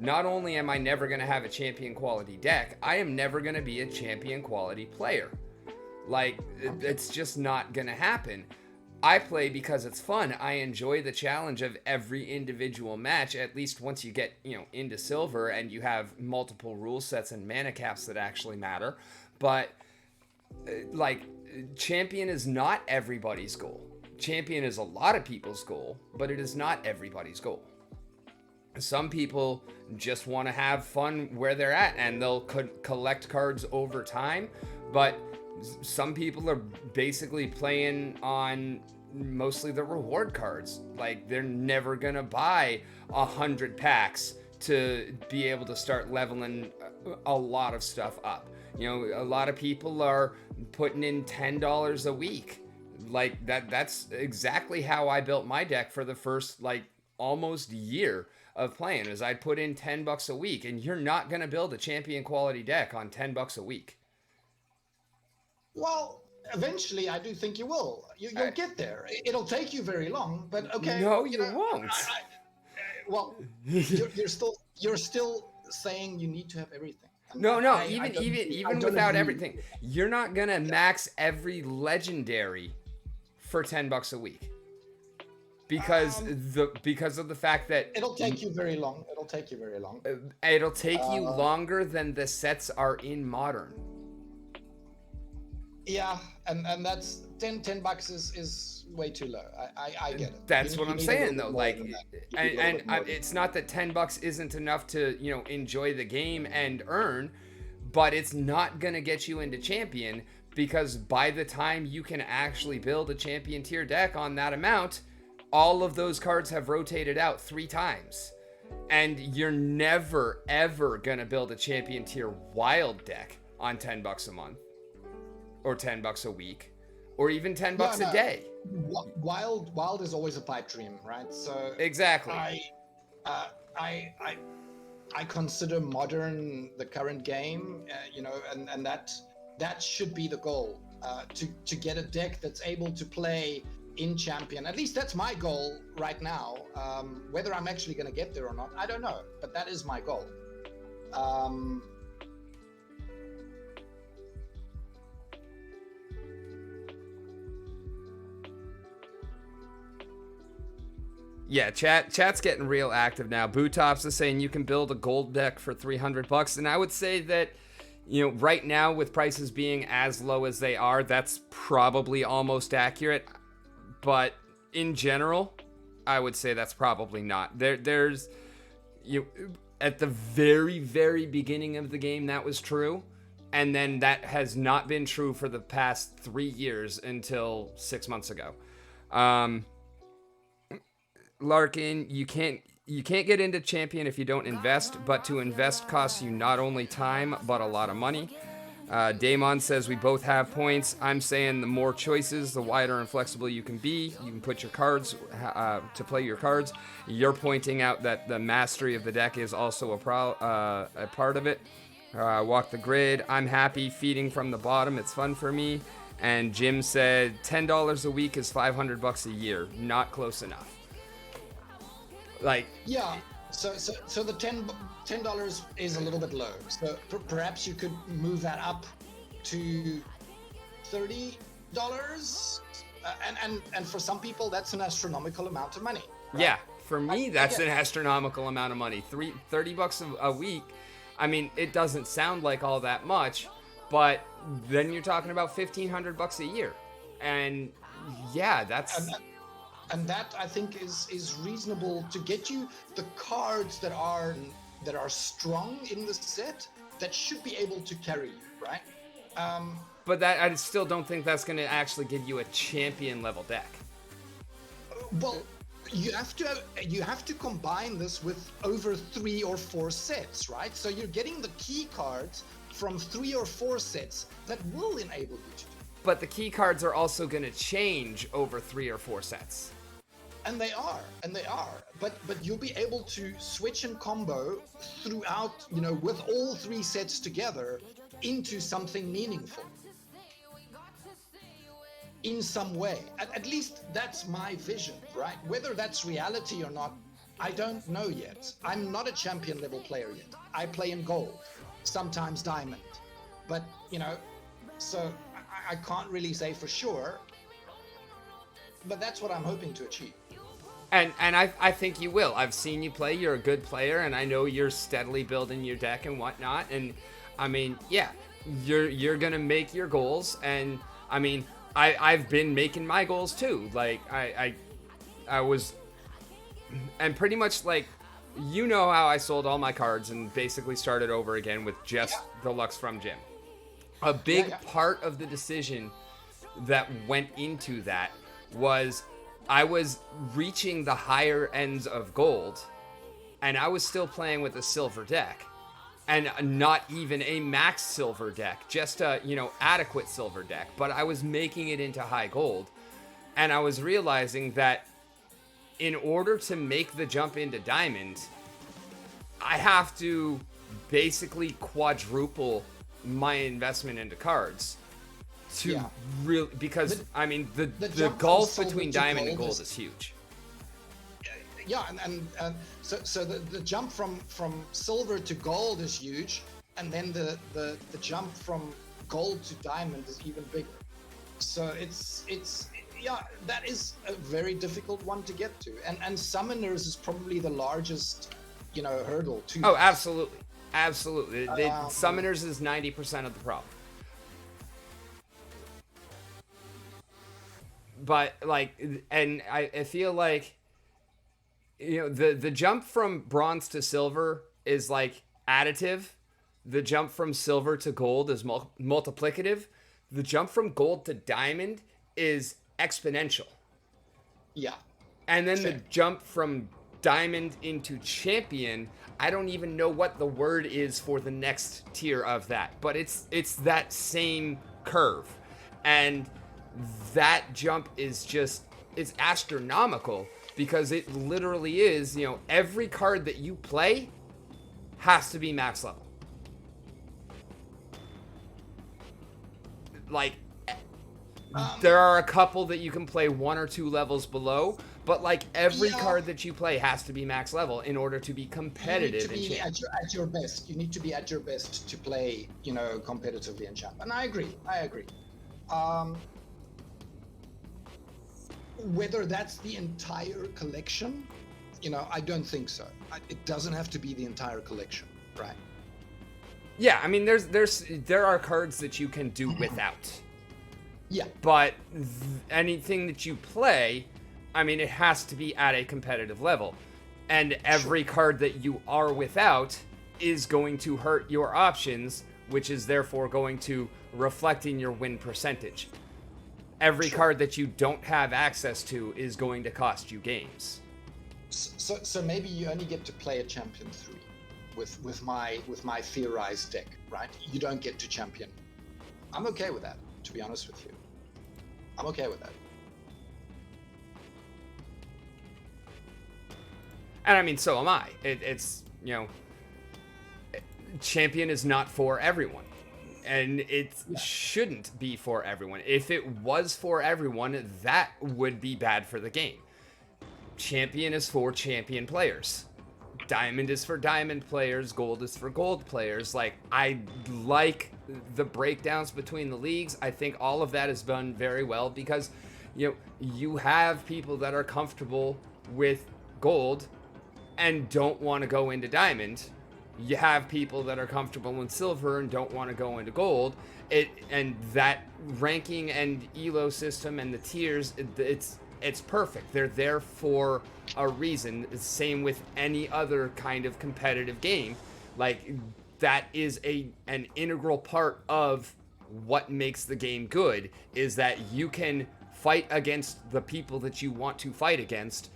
not only am I never gonna have a champion quality deck, I am never gonna be a champion quality player. Like, it's just not gonna happen. I play because it's fun. I enjoy the challenge of every individual match, at least once you get, you know, into silver and you have multiple rule sets and mana caps that actually matter. But, like, champion is not everybody's goal. Champion is a lot of people's goal, but it is not everybody's goal. Some people just want to have fun where they're at, and they'll collect cards over time, but some people are basically playing on mostly the reward cards. Like, they're never gonna buy 100 packs to be able to start leveling a lot of stuff up. You know, a lot of people are putting in $10 a week. Like, that's exactly how I built my deck for the first, like, almost year of playing, is I'd put in $10 a week, and you're not gonna build a champion quality deck on $10 a week. Well, eventually, I do think you will. You'll get there. It'll take you very long, but okay. No, you won't. Well, you're still saying you need to have everything. No, even without everything, you're not gonna max every legendary for $10 a week, because of the fact that it'll take you very long. It'll take you longer than the sets are in Modern. Yeah, and that's $10 is way too low. I get it. That's what I'm saying, though. Like, and it's not that $10 isn't enough to, you know, enjoy the game and earn, but it's not gonna get you into champion, because by the time you can actually build a champion tier deck on that amount, all of those cards have rotated out 3 times, and you're never ever gonna build a champion tier wild deck on $10 a month, or $10 a week, or even $10 a day. Wild is always a pipe dream, right? So exactly. I consider Modern the current game, you know, and that should be the goal, to get a deck that's able to play in champion. At least that's my goal right now. Whether I'm actually going to get there or not, I don't know, but that is my goal. Yeah, chat's getting real active now. Bootops is saying you can build a gold deck for $300, and I would say that, you know, right now with prices being as low as they are, that's probably almost accurate. But in general, I would say that's probably not. There's, you at the very, very beginning of the game, that was true, and then that has not been true for the past 3 years until 6 months ago. Larkin, you can't get into champion if you don't invest, but to invest costs you not only time but a lot of money. Damour says we both have points. I'm saying the more choices, the wider and flexible you can be. You can put your cards to play your cards. You're pointing out that the mastery of the deck is also a part of it. Walk the grid. I'm happy feeding from the bottom. It's fun for me. And Jim said $10 a week is $500 a year. Not close enough. Like, yeah, so the $10 is a little bit low. So perhaps you could move that up to 30 And for some people that's an astronomical amount of money. Right? Yeah, for me that's an astronomical amount of money. $30 a week. I mean, it doesn't sound like all that much, but then you're talking about $1,500 a year, and yeah, that's. And that I think is reasonable to get you the cards that are strong in the set that should be able to carry you, right? But that I still don't think that's going to actually give you a champion level deck. Well, you have to combine this with over 3 or 4 sets, right? So you're getting the key cards from 3 or 4 sets that will enable you to do. But the key cards are also going to change over 3 or 4 sets. And they are. But you'll be able to switch and combo throughout, with all 3 sets together into something meaningful. In some way. At least that's my vision, right? Whether that's reality or not, I don't know yet. I'm not a champion level player yet. I play in gold, sometimes diamond. But, so I can't really say for sure. But that's what I'm hoping to achieve. And I think you will. I've seen you play. You're a good player, and I know you're steadily building your deck and whatnot. And I mean, yeah, you're gonna make your goals. And I mean, I've been making my goals too. Like I was, and pretty much like, how I sold all my cards and basically started over again with just the Lux from Jim. A big part of the decision that went into that was I was reaching the higher ends of gold, and I was still playing with a silver deck, and not even a max silver deck, just a, adequate silver deck, but I was making it into high gold, and I was realizing that in order to make the jump into diamond, I have to basically quadruple my investment into cards. Really, because I mean the gulf between diamond and gold is huge. Yeah, and so the jump from silver to gold is huge, and then the jump from gold to diamond is even bigger. So it's that is a very difficult one to get to, and summoners is probably the largest hurdle too. Oh, absolutely. Summoners is 90% of the problem. But and I feel like the jump from bronze to silver is like additive. The jump from silver to gold is multiplicative. The jump from gold to diamond is exponential. Yeah. And then the jump from diamond into champion, I don't even know what the word is for the next tier of that, but it's that same curve. And that jump is it's astronomical, because it literally is, every card that you play has to be max level. Like, there are a couple that you can play 1 or 2 levels below, but every card that you play has to be max level in order to be competitive. You need to be at your best. You need to be at your best to play, competitively in champ. And I agree. Whether that's the entire collection, I don't think so. It doesn't have to be the entire collection, right? Yeah, I mean, there are cards that you can do without. Yeah. But anything that you play, I mean, it has to be at a competitive level. And every card that you are without is going to hurt your options, which is therefore going to reflect in your win percentage. Every card that you don't have access to is going to cost you games. So maybe you only get to play a champion 3 with my theorized deck, right? You don't get to champion. I'm okay with that, to be honest with you. I'm okay with that. And I mean, so am I. It's champion is not for everyone. And it shouldn't be for everyone. If it was for everyone, that would be bad for the game. Champion is for champion players. diamond is for diamond players, gold is for gold players. Like, I like the breakdowns between the leagues. I think all of that is done very well because, you have people that are comfortable with gold and don't want to go into diamond. You have people that are comfortable in silver and don't want to go into gold. And that ranking and elo system and the tiers, it's perfect. They're there for a reason. Same with any other kind of competitive game. Like, that is an integral part of what makes the game good, is that you can fight against the people that you want to fight against.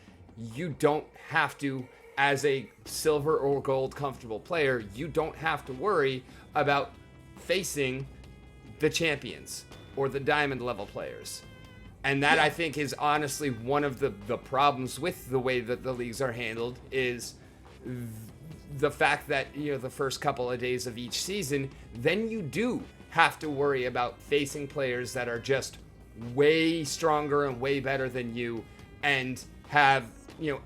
You don't have to, as a silver or gold comfortable player, you don't have to worry about facing the champions or the diamond level players. And that, I think, is honestly one of the problems with the way that the leagues are handled, is the fact that, the first couple of days of each season, then you do have to worry about facing players that are just way stronger and way better than you and have,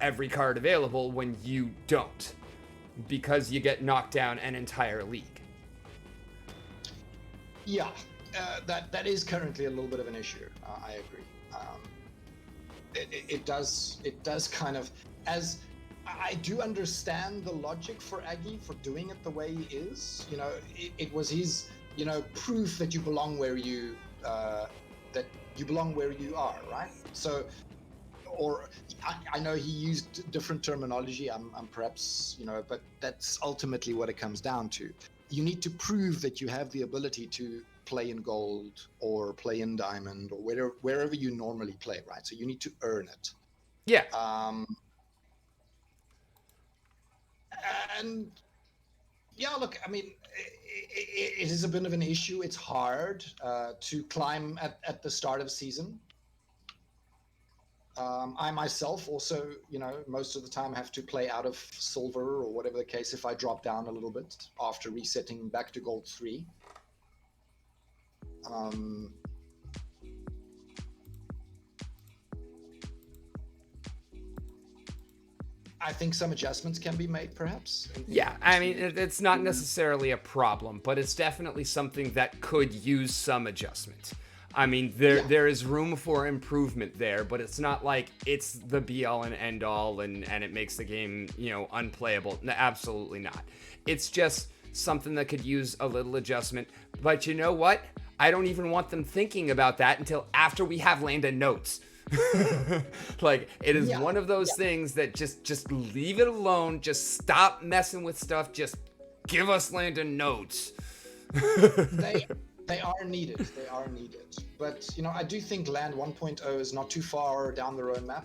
every card available when you don't, because you get knocked down an entire league. Yeah, that is currently a little bit of an issue. I agree. It does kind of, as I do understand the logic for Aggie for doing it the way he is. It was his, proof that you belong where you are, right? So, or I know he used different terminology. I'm perhaps, but that's ultimately what it comes down to. You need to prove that you have the ability to play in gold or play in diamond or wherever you normally play, right? So you need to earn it. Yeah. And yeah, look, I mean, it is a bit of an issue. It's hard to climb at the start of season. I myself also, most of the time have to play out of silver or whatever the case if I drop down a little bit after resetting back to gold 3. I think some adjustments can be made, perhaps. Yeah, I mean, it's not necessarily a problem, but it's definitely something that could use some adjustment. I mean, there is room for improvement there, but it's not like it's the be-all and end-all and it makes the game, unplayable. No, absolutely not. It's just something that could use a little adjustment. But you know what? I don't even want them thinking about that until after we have Landon notes. Like, it is one of those things that just leave it alone. Just stop messing with stuff. Just give us Landon notes. They are needed. They are needed. But, I do think Land 1.0 is not too far down the roadmap.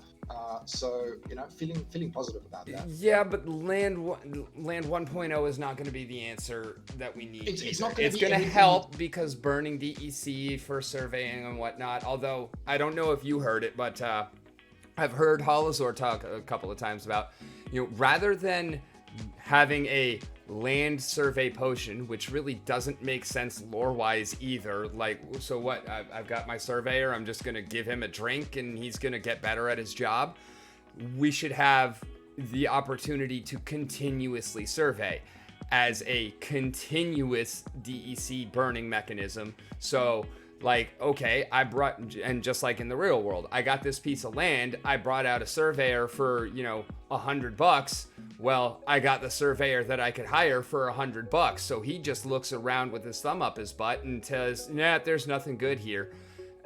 So, feeling positive about that. Yeah, but Land 1.0 is not going to be the answer that we need. It's not going to be. It's going to help because burning DEC for surveying and whatnot. Although, I don't know if you heard it, but I've heard Holozor talk a couple of times about, rather than having a land survey potion, which really doesn't make sense lore-wise either. Like, so what? I've got my surveyor. I'm just going to give him a drink and he's going to get better at his job. We should have the opportunity to continuously survey as a continuous DEC burning mechanism. So, like, okay, and just like in the real world, I got this piece of land. I brought out a surveyor for, $100. Well, I got the surveyor that I could hire for $100. So he just looks around with his thumb up his butt and says, nah, there's nothing good here.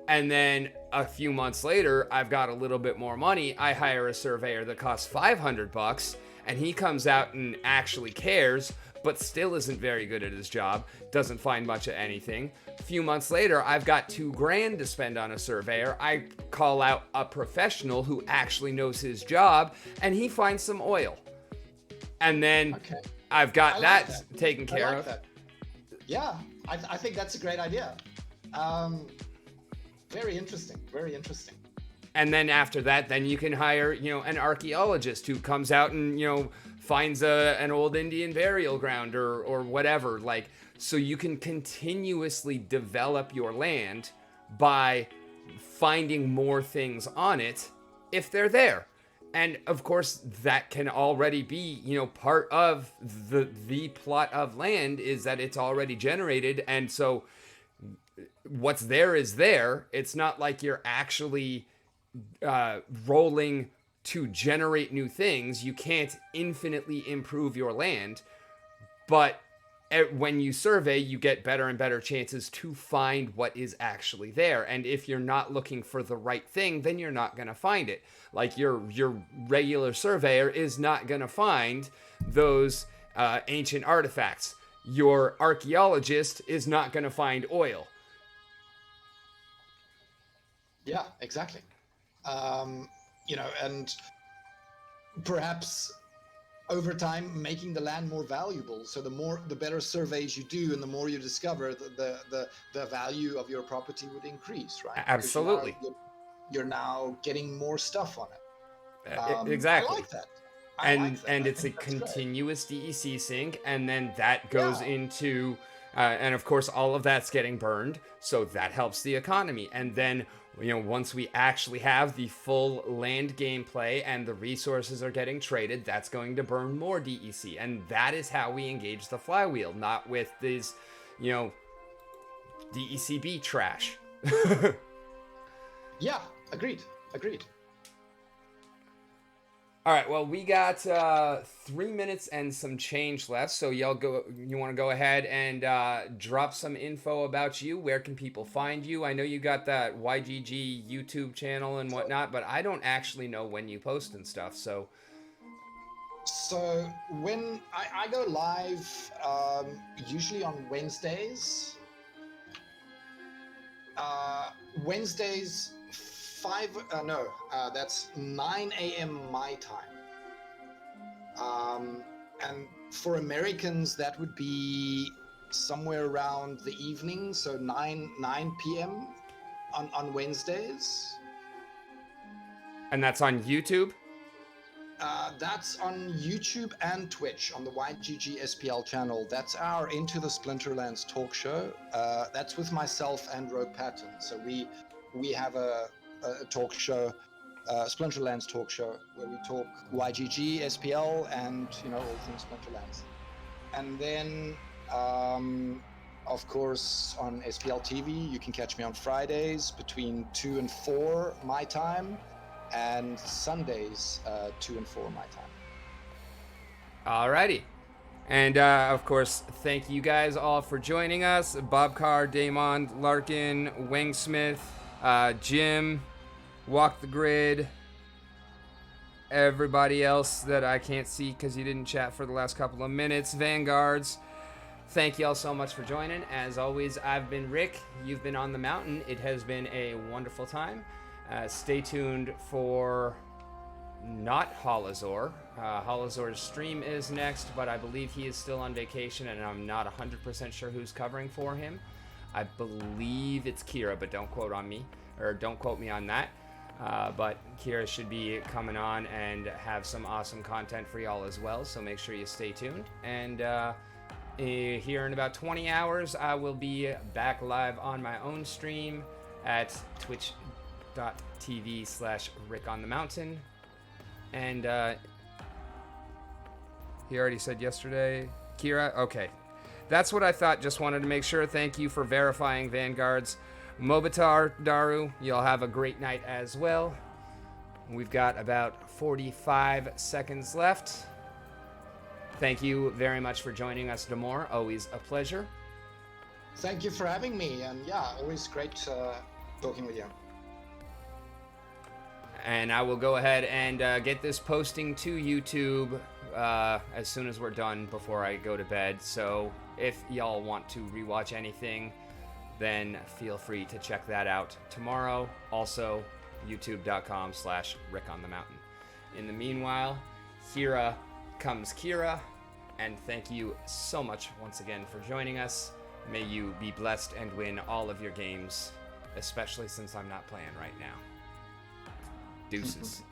And then a few months later, I've got a little bit more money. I hire a surveyor that costs $500 and he comes out and actually cares, but still isn't very good at his job, doesn't find much of anything. A few months later, I've got $2,000 to spend on a surveyor. I call out a professional who actually knows his job, and he finds some oil. And then I've got that taken care of. That. Yeah, I think that's a great idea. Very interesting. Very interesting. And then after that, then you can hire, an archaeologist who comes out and, finds an old Indian burial ground or whatever. Like, so you can continuously develop your land by finding more things on it if they're there. And of course, that can already be, part of the plot of land is that it's already generated. And so what's there is there. It's not like you're actually rolling to generate new things. You can't infinitely improve your land. But when you survey, you get better and better chances to find what is actually there. And if you're not looking for the right thing, then you're not going to find it. Like your regular surveyor is not going to find those ancient artifacts. Your archaeologist is not going to find oil. Yeah, exactly. And perhaps over time making the land more valuable. So the better surveys you do and the more you discover, the value of your property would increase, right? Absolutely. You're now getting more stuff on it. Exactly. I like that. And it's a continuous DEC sync, and then that goes into and of course all of that's getting burned, so that helps the economy. And then once we actually have the full land gameplay and the resources are getting traded, that's going to burn more DEC. And that is how we engage the flywheel, not with these, DEC-B trash. Yeah, agreed. All right, well, we got 3 minutes and some change left, so you want to go ahead and drop some info about you. Where can people find you? I know you got that YGG YouTube channel and whatnot, but I don't actually know when you post and stuff, so... So when I go live, usually on Wednesdays. Wednesdays... that's 9 a.m. my time. And for Americans, that would be somewhere around the evening, so 9 p.m. on Wednesdays. And that's on YouTube? That's on YouTube and Twitch on the YGG SPL channel. That's our Into the Splinterlands talk show. That's with myself and Rogue Patton. So we have a talk show, Splinterlands talk show, where we talk YGG, SPL, and all things Splinterlands. And then, of course, on SPLtv, you can catch me on Fridays between 2 and 4 my time, and Sundays 2 and 4 my time. Alrighty. And, of course, thank you guys all for joining us. Bob Carr, Damour, Larkin, Wingsmith, Jim, Walk the Grid, everybody else that I can't see because you didn't chat for the last couple of minutes, Vanguards. Thank you all so much for joining. As always, I've been Rick. You've been on the mountain. It has been a wonderful time. Stay tuned for not Holazor. Holazor's stream is next, but I believe he is still on vacation, and I'm not 100% sure who's covering for him. I believe it's Kira, but don't quote me on that. But Kira should be coming on and have some awesome content for y'all as well, so make sure you stay tuned. And here in about 20 hours, I will be back live on my own stream at twitch.tv/RickOnTheMountain. And he already said yesterday. Kira? Okay. That's what I thought. Just wanted to make sure. Thank you for verifying, Vanguards. Mobitar, Daru, you'll have a great night as well. We've got about 45 seconds left. Thank you very much for joining us, Damour. Always a pleasure. Thank you for having me, and yeah, always great talking with you. And I will go ahead and get this posting to YouTube as soon as we're done before I go to bed. So if y'all want to rewatch anything, then feel free to check that out tomorrow. Also, youtube.com/RickOnTheMountain. In the meanwhile, Kira comes Kira, and thank you so much once again for joining us. May you be blessed and win all of your games, especially since I'm not playing right now. Deuces.